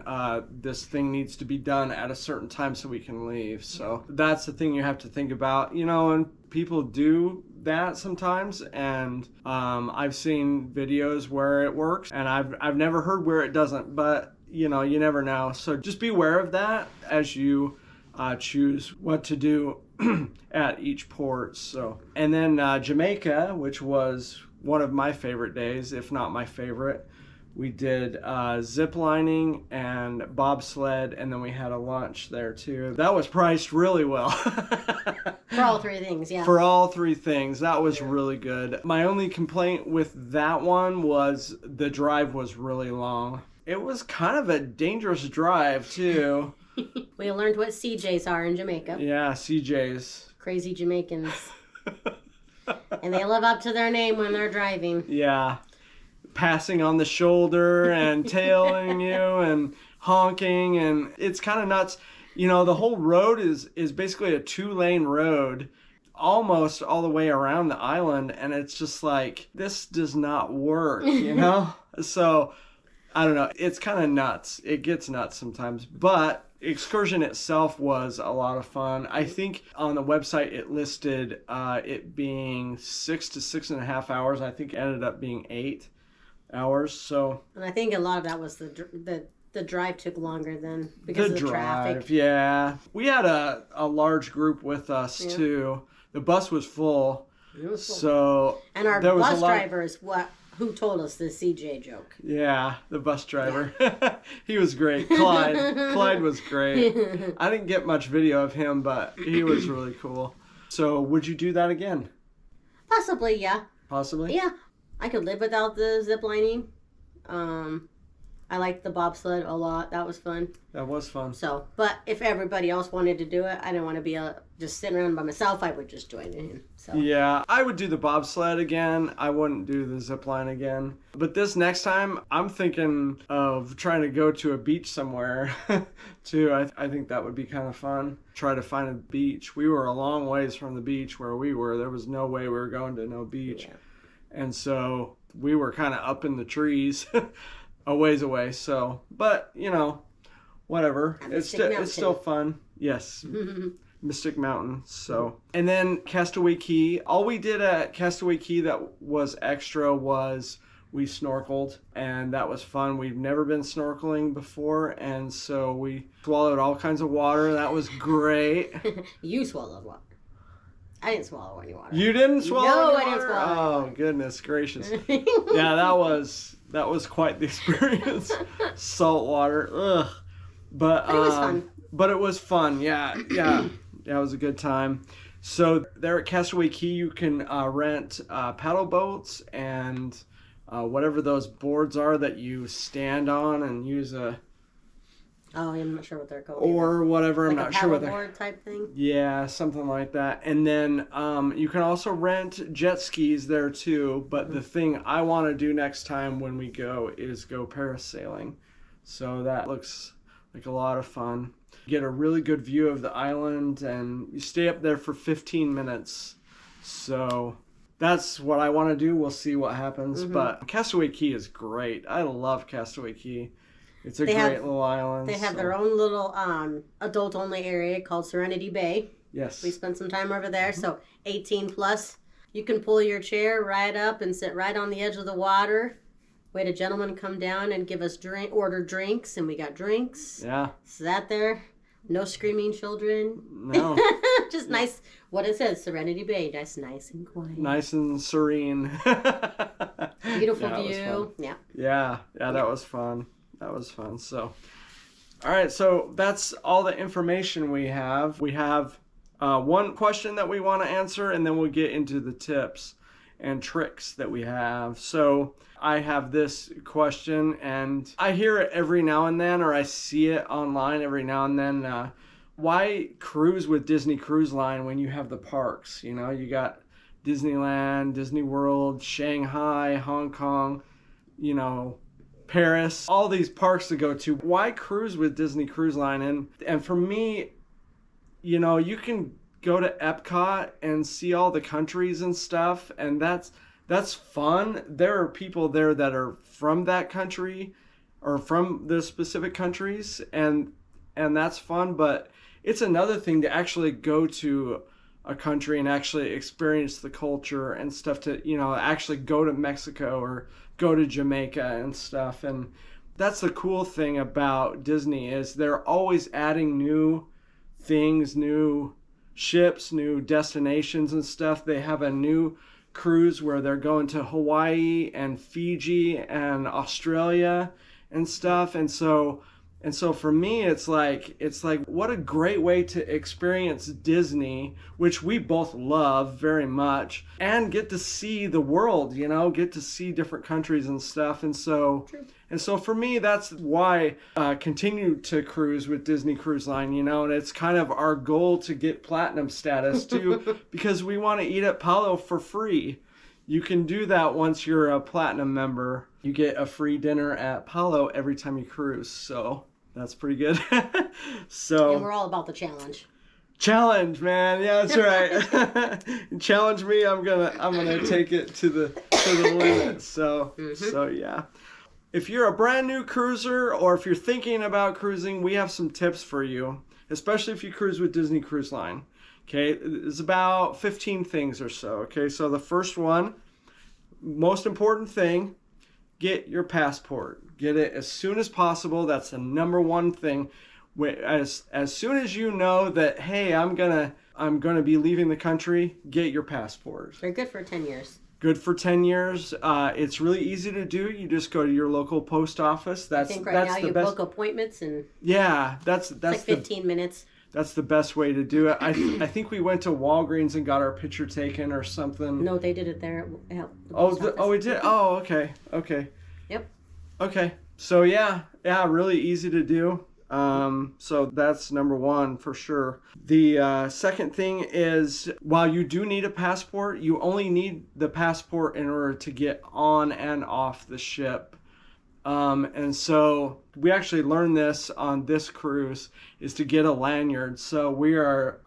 A: this thing needs to be done at a certain time so we can leave. So that's the thing you have to think about, and people do that sometimes, and I've seen videos where it works, and I've never heard where it doesn't, but you never know. So just be aware of that as you choose what to do at each port. So, and then Jamaica, which was one of my favorite days, if not my favorite. We did zip lining and bobsled, and then we had a lunch there too. That was priced really well.
B: For all three things, yeah.
A: For all three things. That was really good. My only complaint with that one was the drive was really long. It was kind of a dangerous drive, too.
B: We learned what CJs are in Jamaica.
A: Yeah, CJs.
B: Crazy Jamaicans. And they live up to their name when they're driving.
A: Yeah. Passing on the shoulder and tailing you and honking, and it's kind of nuts. The whole road is basically a 2-lane road almost all the way around the island, and it's just like, this does not work, So I don't know. It's kind of nuts. It gets nuts sometimes. But excursion itself was a lot of fun. I think on the website it listed it being 6 to 6.5 hours. I think it ended up being 8 hours. So. And
B: I think a lot of that was the drive took longer than because of the traffic.
A: Yeah. We had a large group with us too. The bus was full.
B: It was full.
A: So.
B: And our bus driver is who told us the CJ joke.
A: Yeah, the bus driver. Yeah. He was great. Clyde was great. I didn't get much video of him, but he was really cool. So would you do that again?
B: Possibly, yeah.
A: Possibly?
B: Yeah. I could live without the zip lining. I liked the bobsled a lot. That was fun.
A: That was fun.
B: So, but if everybody else wanted to do it, I didn't want to be just sitting around by myself. I would just join in. So.
A: Yeah, I would do the bobsled again. I wouldn't do the zip line again. But this next time, I'm thinking of trying to go to a beach somewhere too. I think that would be kind of fun. Try to find a beach. We were a long ways from the beach where we were. There was no way we were going to no beach. Yeah. And so we were kind of up in the trees. A ways away, so, but, whatever. It's still fun. Yes. Mystic Mountain, so. And then Castaway Cay. All we did at Castaway Cay that was extra was we snorkeled, and that was fun. We've never been snorkeling before, and so we swallowed all kinds of water. That was great.
B: You swallowed water. I didn't swallow any water.
A: You didn't swallow
B: any
A: water?
B: I didn't swallow
A: Oh, goodness gracious. Yeah, that was quite the experience. Salt water. Ugh. But it was fun. But it was fun. Yeah. It was a good time. So there at Castaway Key, you can rent paddle boats and whatever those boards are that you stand on and use
B: Oh, I'm not sure what they're called.
A: or whatever.
B: Like
A: I'm
B: a
A: not sure what they're.
B: paddleboard type thing.
A: Yeah, something like that. And then you can also rent jet skis there too. But the thing I want to do next time when we go is go parasailing. So that looks like a lot of fun. Get a really good view of the island, and you stay up there for 15 minutes. So that's what I want to do. We'll see what happens. But Castaway Key is great. I love Castaway Key. It's a great little island.
B: They have their own little adult-only area called Serenity Bay.
A: Yes.
B: We spent some time over there, so 18 plus. You can pull your chair right up and sit right on the edge of the water. We had a gentleman come down and give us order drinks, and we got drinks.
A: Yeah.
B: Sat there. No screaming children.
A: No.
B: Just nice. What it says, Serenity Bay. Just nice and quiet.
A: Nice and serene.
B: Beautiful view. Yeah.
A: Yeah, that was fun. That was fun. So, all right. So that's all the information we have. We have one question that we want to answer, and then we'll get into the tips and tricks that we have. So I have this question, and I hear it every now and then, or I see it online every now and then. Why cruise with Disney Cruise Line when you have the parks? You know, you got Disneyland, Disney World, Shanghai, Hong Kong, you know, Paris, all these parks to go to. Why cruise with Disney Cruise Line? And for me, you know, you can go to Epcot and see all the countries and stuff, and that's fun. There are people there that are from that country or from the specific countries, and that's fun. But it's another thing to actually go to a country and actually experience the culture and stuff, to, you know, actually go to Mexico or go to Jamaica and stuff. And that's the cool thing about Disney, is they're always adding new things, new ships, new destinations and stuff. They have a new cruise where they're going to Hawaii and Fiji and Australia and stuff. And so for me, it's like what a great way to experience Disney, which we both love very much, and get to see the world, you know, get to see different countries and stuff. And so for me, that's why I continue to cruise with Disney Cruise Line, you know, and it's kind of our goal to get platinum status too, because we want to eat at Palo for free. You can do that once you're a platinum member. You get a free dinner at Palo every time you cruise. So that's pretty good. So,
B: and we're all about the challenge.
A: Challenge, man. Yeah, that's right. Challenge me. I'm gonna take it to the limit. So yeah. If you're a brand new cruiser, or if you're thinking about cruising, we have some tips for you, especially if you cruise with Disney Cruise Line. Okay, it's about 15 things or so. Okay, so the first one, most important thing, get your passport. Get it as soon as possible. That's the number one thing. As soon as you know that, hey, I'm gonna be leaving the country, get your passport.
B: They're good for 10 years.
A: Good for 10 years. It's really easy to do. You just go to your local post office.
B: I think right now you book appointments and
A: that's
B: like 15 minutes.
A: That's the best way to do it. I think we went to Walgreens and got our picture taken or something.
B: No, they did it there.
A: We did. Oh, okay.
B: Yep.
A: Okay. So yeah, really easy to do. So that's number one for sure. The second thing is, while you do need a passport, you only need the passport in order to get on and off the ship. And so we actually learned this on this cruise, is to get a lanyard. So we are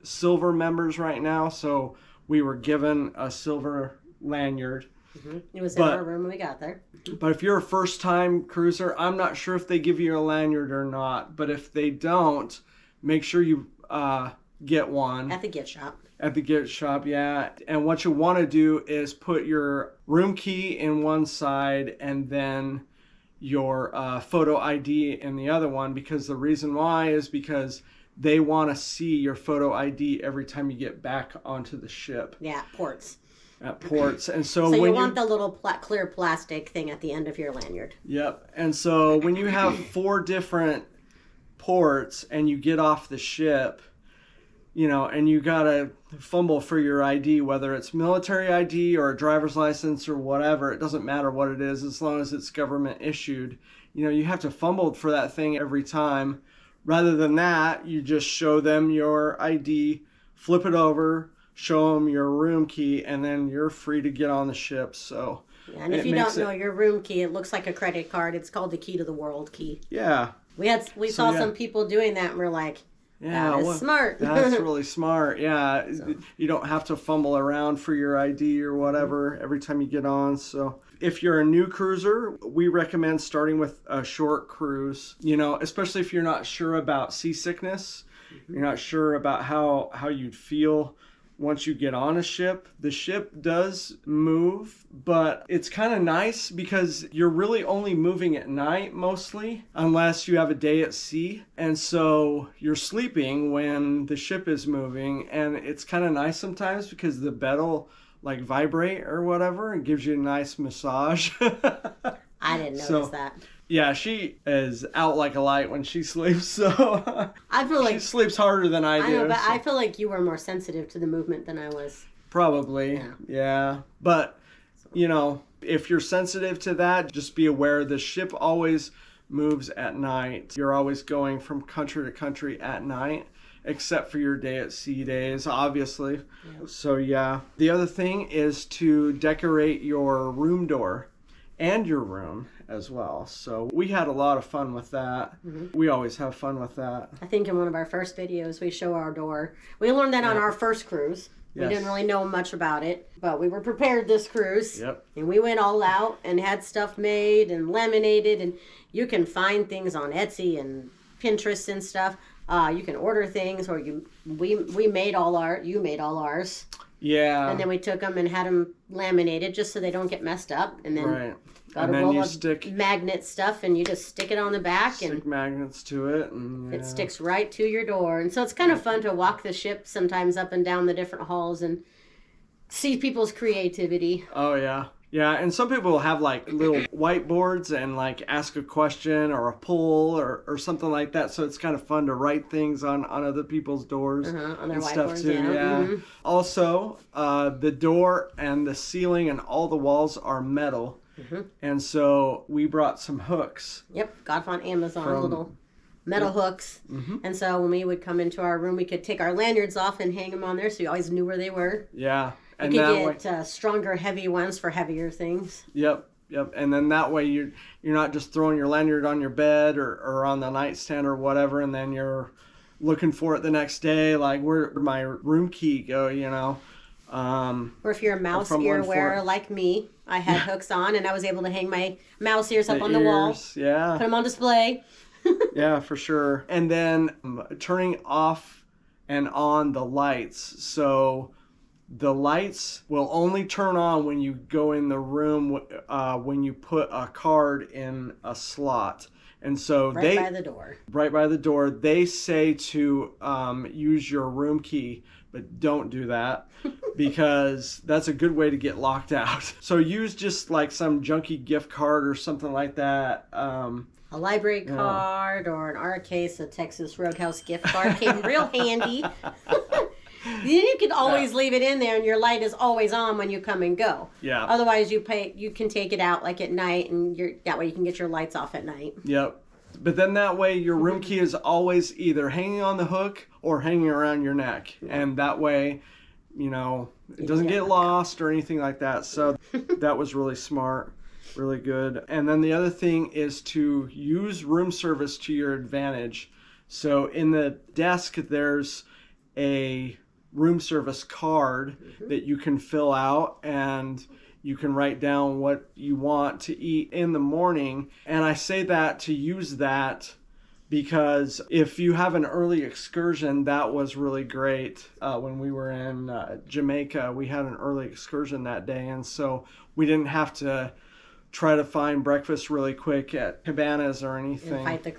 A: silver members right now, so we were given a silver lanyard.
B: Mm-hmm. It was in our room when we got there.
A: But if you're a first-time cruiser, I'm not sure if they give you a lanyard or not. But if they don't, make sure you get one.
B: At the gift shop.
A: At the gift shop, yeah. And what you want to do is put your room key in one side and then your photo ID in the other one, because the reason why is because they want to see your photo ID every time you get back onto the ship.
B: Yeah, ports.
A: At ports. And so
B: when
A: you
B: want the little clear plastic thing at the end of your lanyard.
A: Yep. And so when you have 4 different ports and you get off the ship, and you gotta fumble for your ID, whether it's military ID or a driver's license or whatever. It doesn't matter what it is as long as it's government issued. You have to fumble for that thing every time. Rather than that, you just show them your ID, flip it over, show them your room key, and then you're free to get on the ship. So,
B: yeah, and if you don't know your room key, it looks like a credit card. It's called the key to the world key.
A: Yeah.
B: We saw some people doing that, and we're like, that is smart.
A: That's really smart. Yeah. So. You don't have to fumble around for your ID or whatever every time you get on. So if you're a new cruiser, we recommend starting with a short cruise, especially if you're not sure about seasickness. You're not sure about how you'd feel once you get on a ship. The ship does move, but it's kind of nice because you're really only moving at night mostly, unless you have a day at sea. And so you're sleeping when the ship is moving, and it's kind of nice sometimes because the bed will like vibrate or whatever and gives you a nice massage.
B: I didn't notice that.
A: Yeah, she is out like a light when she sleeps, so
B: I feel like
A: she sleeps harder than I do.
B: I know, but I feel like you were more sensitive to the movement than I was.
A: Probably, yeah. But, if you're sensitive to that, just be aware the ship always moves at night. You're always going from country to country at night, except for your day at sea days, obviously. Yep. So, yeah. The other thing is to decorate your room door and your room as well. So we had a lot of fun with that. Mm-hmm. We always have fun with that.
B: I think in one of our first videos we show our door. We learned that on our first cruise. Yes. We didn't really know much about it, but we were prepared this cruise.
A: Yep.
B: And we went all out and had stuff made and laminated, and you can find things on Etsy and Pinterest and stuff. You can order things, or we made all you made all ours.
A: Yeah.
B: And then we took them and had them laminated just so they don't get messed up. And then got a roll of magnet stuff, and you just stick it on the back.
A: Stick magnets to it. And,
B: it sticks right to your door. And so it's kind of fun to walk the ship sometimes up and down the different halls and see people's creativity.
A: Oh, yeah. Yeah, and some people will have like little whiteboards and like ask a question or a poll or something like that. So it's kind of fun to write things on other people's doors
B: on their
A: and stuff
B: whiteboards,
A: too.
B: Yeah.
A: Mm-hmm. Also, the door and the ceiling and all the walls are metal. Mm-hmm. And so we brought some hooks.
B: Yep, got them on Amazon, little metal hooks. Mm-hmm. And so when we would come into our room, we could take our lanyards off and hang them on there so you always knew where they were.
A: Yeah.
B: And you could get stronger, heavy ones for heavier things.
A: Yep. And then that way you're not just throwing your lanyard on your bed or on the nightstand or whatever, and then you're looking for it the next day, like where'd my room key go,
B: Or if you're a mouse ear wearer like me, I had hooks on, and I was able to hang my mouse ears up on the wall.
A: Yeah.
B: Put them on display.
A: Yeah, for sure. And then turning off and on the lights. So the lights will only turn on when you go in the room when you put a card in a slot. And so
B: right by the door.
A: Right by the door. They say to use your room key, but don't do that because that's a good way to get locked out. So use just like some junky gift card or something like that.
B: A library card or in our case, a Texas Roadhouse gift card came real handy. You can always leave it in there, and your light is always on when you come and go.
A: Yeah.
B: Otherwise, you can take it out like at night, and that way you can get your lights off at night.
A: Yep. But then that way your room key is always either hanging on the hook or hanging around your neck, and that way, it doesn't get lost or anything like that. So that was really smart. Really good. And then the other thing is to use room service to your advantage. So in the desk, there's a room service card that you can fill out, and you can write down what you want to eat in the morning. And I say that to use that because if you have an early excursion, that was really great. When we were in Jamaica, we had an early excursion that day, and so we didn't have to try to find breakfast really quick at cabanas or anything.
B: And fight the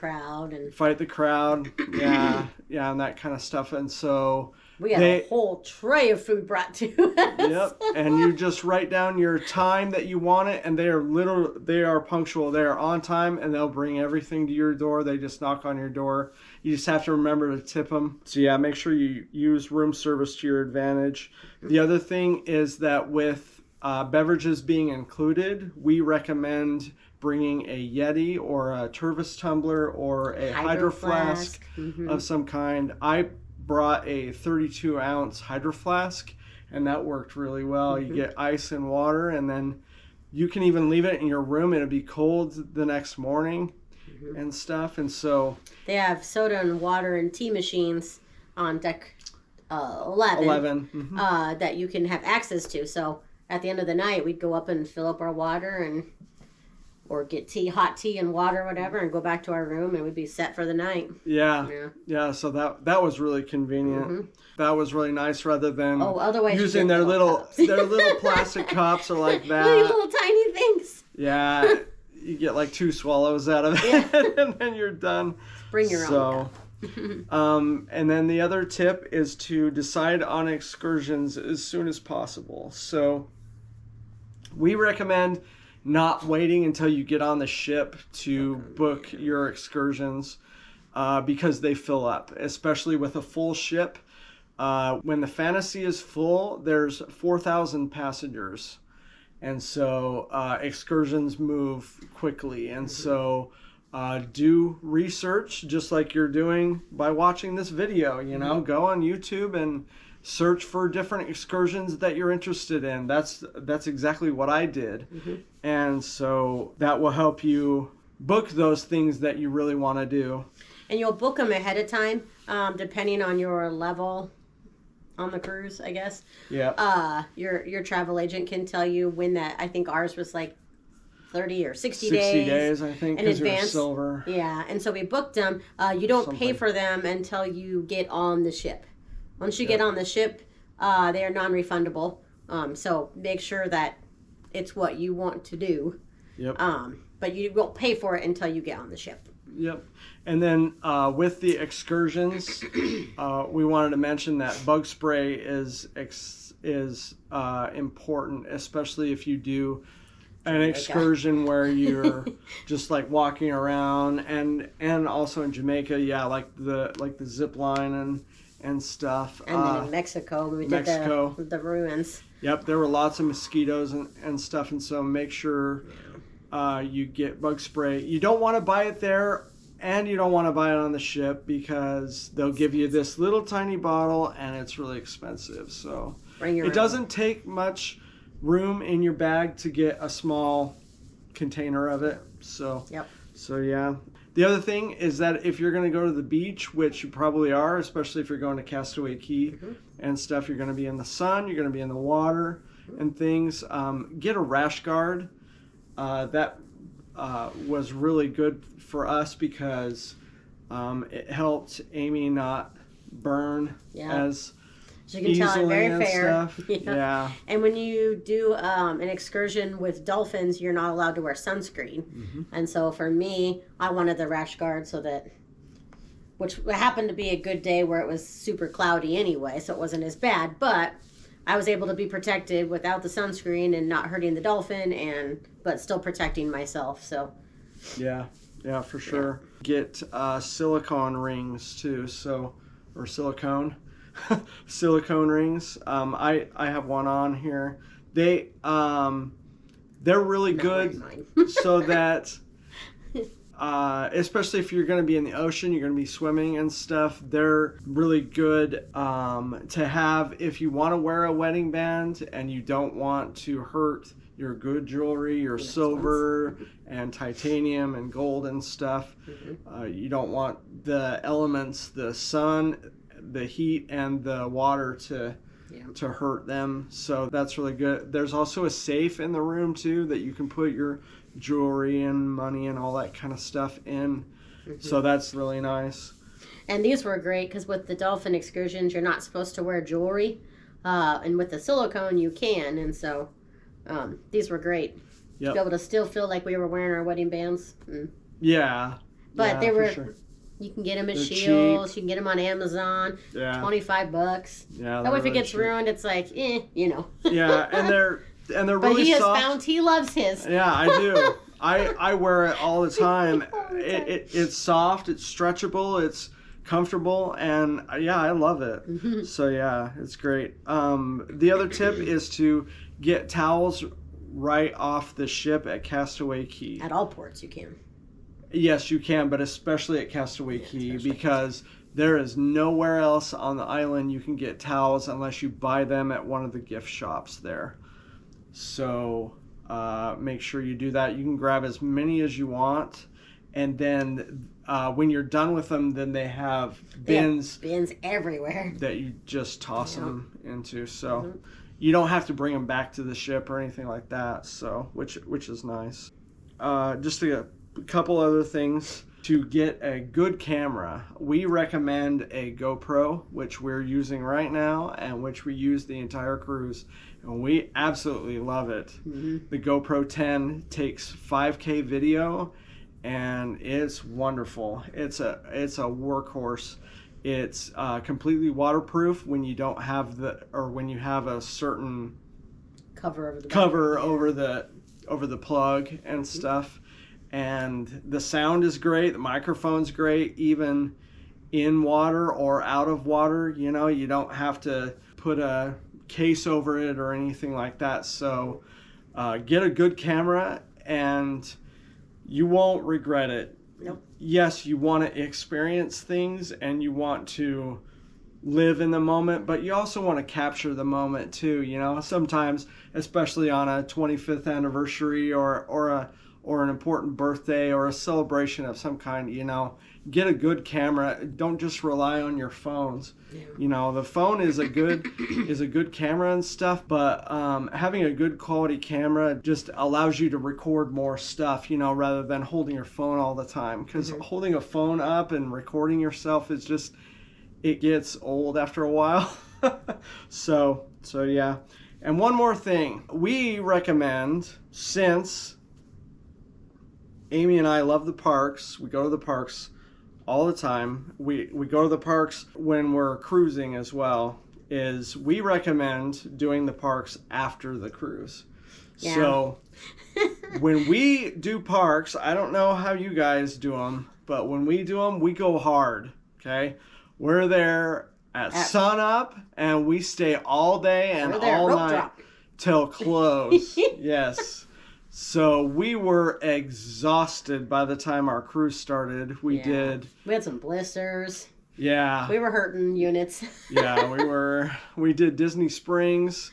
B: crowd.
A: Yeah, and that kind of stuff. And so
B: We had a whole tray of food brought to us.
A: Yep, and you just write down your time that you want it, and they are punctual. They are on time, and they'll bring everything to your door. They just knock on your door. You just have to remember to tip them. So yeah, make sure you use room service to your advantage. The other thing is that with beverages being included, we recommend bringing a Yeti or a Tervis tumbler or a hydro flask of some kind. I brought a 32-ounce hydro flask, and that worked really well. You get ice and water, and then you can even leave it in your room. It'll be cold the next morning and stuff. And so
B: they have soda and water and tea machines on deck 11 that you can have access to. So at the end of the night, we'd go up and fill up our water or get hot tea and water, whatever, and go back to our room, and we'd be set for the night.
A: Yeah. So that was really convenient. That was really nice, rather than
B: otherwise
A: using their little plastic cups or like that.
B: Little tiny things.
A: Yeah, you get like 2 swallows out of it, and then you're done.
B: Bring your own cup.
A: And then the other tip is to decide on excursions as soon as possible. So we recommend not waiting until you get on the ship to book your excursions because they fill up, especially with a full ship. When the Fantasy is full, there's 4,000 passengers. And so excursions move quickly. And so do research just like you're doing by watching this video. Go on YouTube and search for different excursions that you're interested in. That's exactly what I did. And so that will help you book those things that you really want to do.
B: And you'll book them ahead of time, depending on your level on the cruise, I guess.
A: Yeah.
B: Your travel agent can tell you when that. I think ours was like 30 or 60 days.
A: 60 days, I think, because you're silver.
B: Yeah, and so we booked them. You don't pay for them until you get on the ship. Once you get on the ship, they are non-refundable. So make sure that it's what you want to do.
A: Yep.
B: But you won't pay for it until you get on the ship.
A: Yep. And then with the excursions, we wanted to mention that bug spray is important, especially if you do an excursion where you're just like walking around, and also in Jamaica, like the zip line and stuff.
B: And then in Mexico, we did the ruins.
A: Yep, there were lots of mosquitoes and stuff, and so make sure you get bug spray. You don't want to buy it there, and you don't want to buy it on the ship because they'll give you this little tiny bottle, and it's really expensive. So it doesn't take much room in your bag to get a small container of it. So yeah. The other thing is that if you're going to go to the beach, which you probably are, especially if you're going to Castaway Cay and stuff, you're going to be in the sun, you're going to be in the water and things. Get a rash guard. That was really good for us because it helped Amy not burn as
B: you can tell, I'm very fair.
A: Yeah.
B: And when you do an excursion with dolphins, you're not allowed to wear sunscreen. And so for me, I wanted the rash guard which happened to be a good day where it was super cloudy anyway, so it wasn't as bad. But I was able to be protected without the sunscreen and not hurting the dolphin, but still protecting myself. So.
A: Yeah, for sure. Get silicone rings too. Or silicone. Silicone rings. I have one on here. They're really good so that especially if you're going to be in the ocean, you're going to be swimming and stuff, they're really good to have if you want to wear a wedding band and you don't want to hurt your good jewelry, your silver and titanium and gold and stuff. You don't want the elements, the sun, the heat and the water to hurt them. So that's really good. There's also a safe in the room too that you can put your jewelry and money and all that kind of stuff in. So that's really nice.
B: And these were great because with the dolphin excursions, you're not supposed to wear jewelry. And with the silicone, you can. And so these were great. To be able to still feel like we were wearing our wedding bands.
A: Yeah.
B: But they were You can get them at
A: They're
B: Shields.
A: cheap.
B: You can get them on Amazon.
A: Yeah.
B: $25.
A: Yeah.
B: That way, if it
A: really
B: gets
A: cheap.
B: ruined, it's like, you know.
A: Yeah, and they're
B: But
A: really
B: he has
A: soft.
B: found he loves his.
A: Yeah, I do. I wear it all the time.
B: All the time.
A: It's soft, it's stretchable, it's comfortable, and yeah, I love it. So yeah, it's great. The other tip is to get towels right off the ship at Castaway Cay.
B: At all ports, you can.
A: Yes, you can, but especially at Castaway Cay
B: especially
A: because there is nowhere else on the island you can get towels unless you buy them at one of the gift shops there. So make sure you do that. You can grab as many as you want, and then when you're done with them, then they have bins
B: Everywhere.
A: that you just toss them into. So
B: Mhm.
A: you don't have to bring them back to the ship or anything like that. So which is nice. Just a couple other things. To get a good camera, we recommend a GoPro, which we're using right now and which we use the entire cruise, and we absolutely love it. The GoPro 10 takes 5K video, and it's wonderful. It's a workhorse. It's completely waterproof when you don't have when you have a certain
B: Cover
A: over the plug and stuff. And the sound is great, the microphone's great, even in water or out of water. You know, you don't have to put a case over it or anything like that. So get a good camera and you won't regret it.
B: Nope.
A: Yes, you want to experience things and you want to live in the moment, but you also want to capture the moment too. You know, sometimes, especially on a 25th anniversary or an important birthday or a celebration of some kind, you know, get a good camera. Don't just rely on your phones.
B: Yeah.
A: You know, the phone is a good camera and stuff, but having a good quality camera just allows you to record more stuff, you know, rather than holding your phone all the time. Because holding a phone up and recording yourself is just, it gets old after a while. So yeah. And one more thing, we recommend, since Amy and I love the parks. We go to the parks all the time. We go to the parks when we're cruising as well. We recommend doing the parks after the cruise. Yeah. So when we do parks, I don't know how you guys do them, but when we do them, we go hard. Okay, we're there at sun up, and we stay all day and all night till close. Yes. So we were exhausted by the time our cruise started. We
B: had some blisters.
A: Yeah.
B: We were hurting units.
A: Yeah, we did Disney Springs,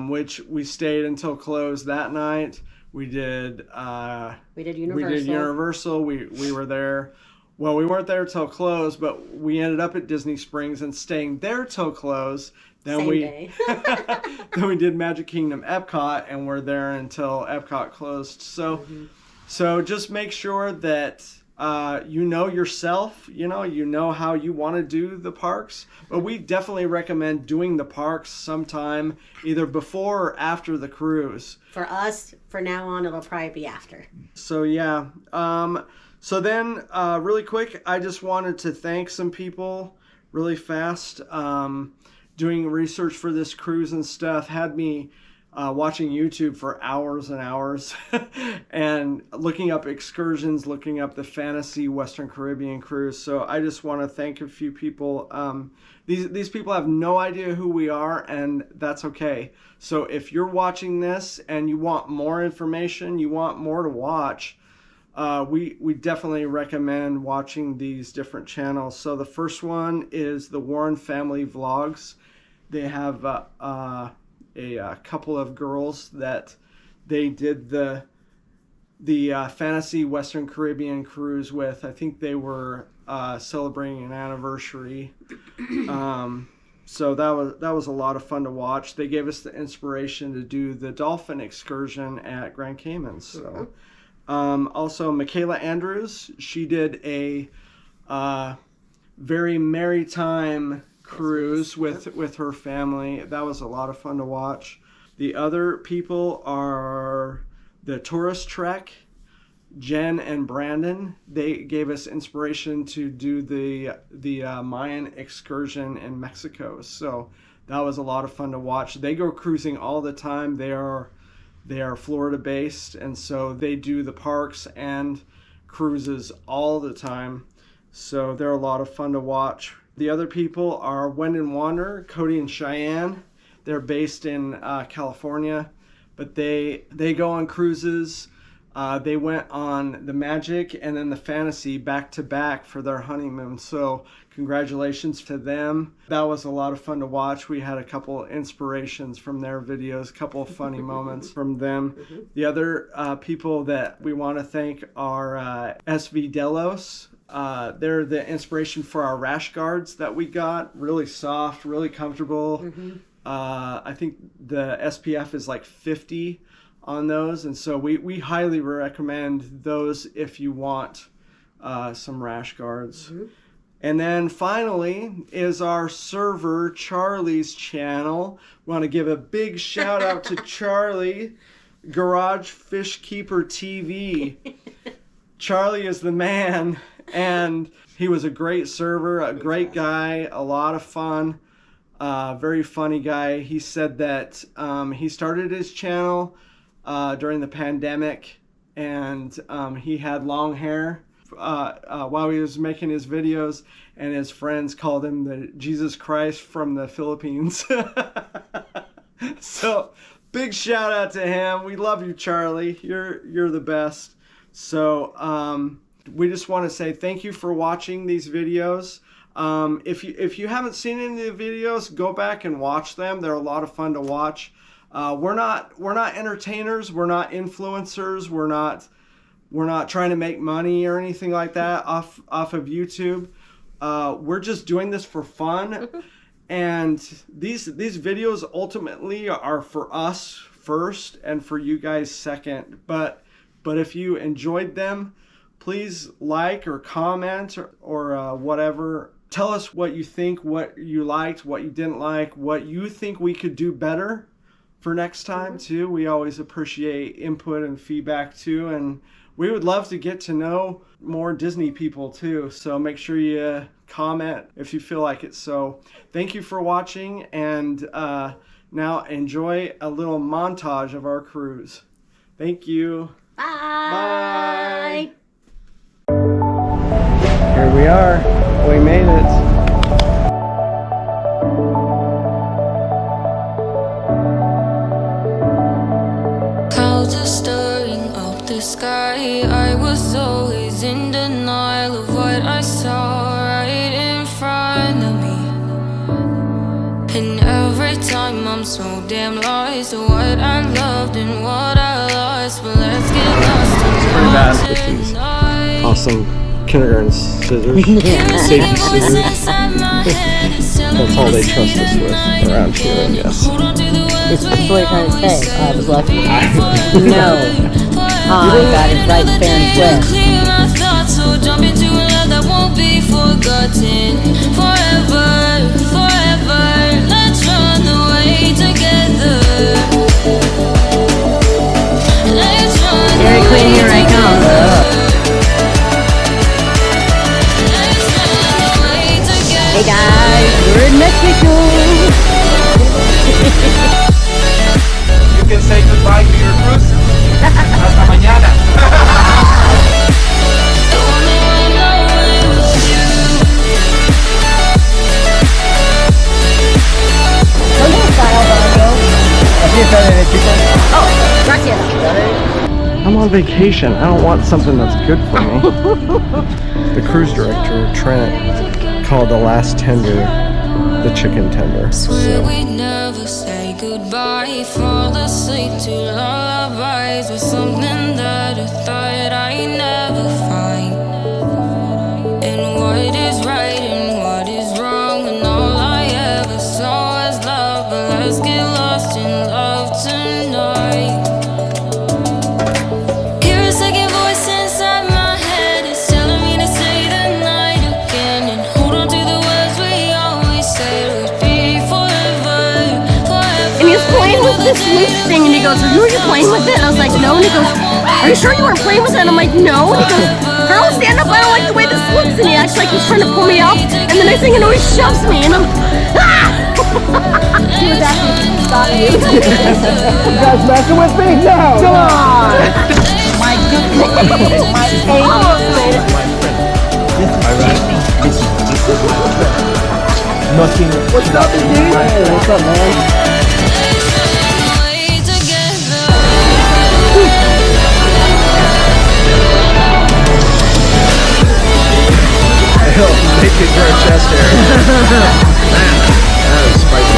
A: which we stayed until close that night. We did Universal. We were there. Well, we weren't there till close, but we ended up at Disney Springs and staying there till close. Then
B: Same day.
A: Then we did Magic Kingdom Epcot, and we're there until Epcot closed. So just make sure that you know yourself, you know how you want to do the parks. But we definitely recommend doing the parks sometime either before or after the cruise.
B: For us, for now on, it'll probably be after.
A: So yeah. So then, really quick, I just wanted to thank some people really fast. Doing research for this cruise and stuff had me watching YouTube for hours and hours and looking up excursions, looking up the fantasy Western Caribbean cruise. So I just want to thank a few people. These people have no idea who we are, and that's okay. So if you're watching this and you want more information, you want more to watch, we definitely recommend watching these different channels. So the first one is the Warren Family Vlogs. They have a couple of girls that they did the fantasy Western Caribbean cruise with. I think they were celebrating an anniversary. So that was a lot of fun to watch. They gave us the inspiration to do the dolphin excursion at Grand Cayman. So also Michaela Andrews, she did a very maritime cruise with her family. That was a lot of fun to watch. The other people are the Tourist Trek. Jen and Brandon, they gave us inspiration to do the Mayan excursion in Mexico. So that was a lot of fun to watch. They go cruising all the time. They are Florida based, and so they do the parks and cruises all the time. So they're a lot of fun to watch. The other people are Wend and Wander, Cody and Cheyenne. They're based in California, but they go on cruises. They went on the Magic and then the Fantasy back to back for their honeymoon. So congratulations to them. That was a lot of fun to watch. We had a couple inspirations from their videos, a couple of funny moments from them. The other people that we want to thank are SV Delos. They're the inspiration for our rash guards that we got. Really soft, really comfortable. I think the SPF is like 50 on those, and so we highly recommend those if you want some rash guards. And then finally is our server, Charlie's channel. We want to give a big shout out to Charlie, Garage Fish Keeper TV. Charlie is the man, and he was a great server, a great guy, a lot of fun, very funny guy. He said that he started his channel during the pandemic, and he had long hair while he was making his videos, and his friends called him the Jesus Christ from the Philippines. So big shout out to him. We love you, Charlie. You're the best. So we just want to say thank you for watching these videos. If you haven't seen any of the videos, go back and watch them. They're a lot of fun to watch. We're not entertainers. We're not influencers. We're not trying to make money or anything like that off of YouTube. We're just doing this for fun, and these videos ultimately are for us first and for you guys second. But if you enjoyed them, please like or comment or whatever. Tell us what you think, what you liked, what you didn't like, what you think we could do better for next time too. We always appreciate input and feedback too, and we would love to get to know more Disney people too. So make sure you comment if you feel like it. So thank you for watching, and now enjoy a little montage of our cruise. Thank you.
B: Bye.
A: Bye. Here we are. We made it.
C: Clouds are stirring up the sky. I was always in denial of what I saw right in front of me. And every time I'm so damn lost to what I loved and what I lost. But let's get lost in
A: Pretty bad with these awesome kindergarten scissors, safety scissors. That's all they trust us with around here, I guess.
B: It's what you're trying to say. I was lucky. No. I got it right fair and square.
C: So jump into a love that won't be forgotten. Forever, forever. Let's run away together. Let's run
B: Dairy Queen, here I come. Hey guys, we're in Mexico.
D: You can say goodbye to your cruise. Hasta mañana.
B: Oh, gracias.
A: I'm on vacation. I don't want something that's good for me. The cruise director, Trent, called the last tender the chicken tender.
C: Swear we'd never say goodbye. Fall asleep to lullabies with something that I thought I'd never find. And what is right and what is wrong, and all I ever saw was love. But let's get lost in love tonight. Hear a second voice inside my head. It's telling me to say the night again and hold on to the words we always said would be forever, forever.
B: And he was playing with this loose thing, and he goes, "Who are you playing with it?" And I was like, "No." And he goes, are you sure you weren't playing with it? And I'm like, no. And he goes, Harold, stand up. I don't like the way this looks. And he acts like he's trying to pull me up. And the next thing you know, he shoves me. And I'm, ah! He was asking if he could stop you.
A: You guys messing with me? No.
B: Come on. My goodness. My goodness.
A: Nothing. What's up, dude? Hey, what's up, man? Make it for a chest hair. Man, that is spicy.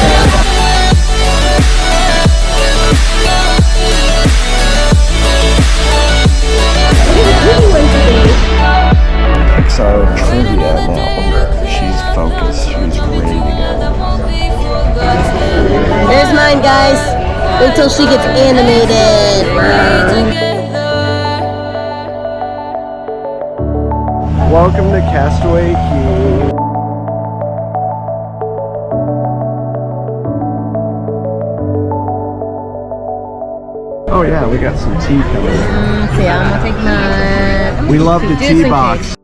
A: Pixar trivia now. She's focused. She's ready to go.
B: There's mine, guys. Wait till she gets animated.
A: Welcome to Castaway Key. Oh yeah, we got some tea coming.
B: Okay, I'm gonna take mine.
A: We love the tea box.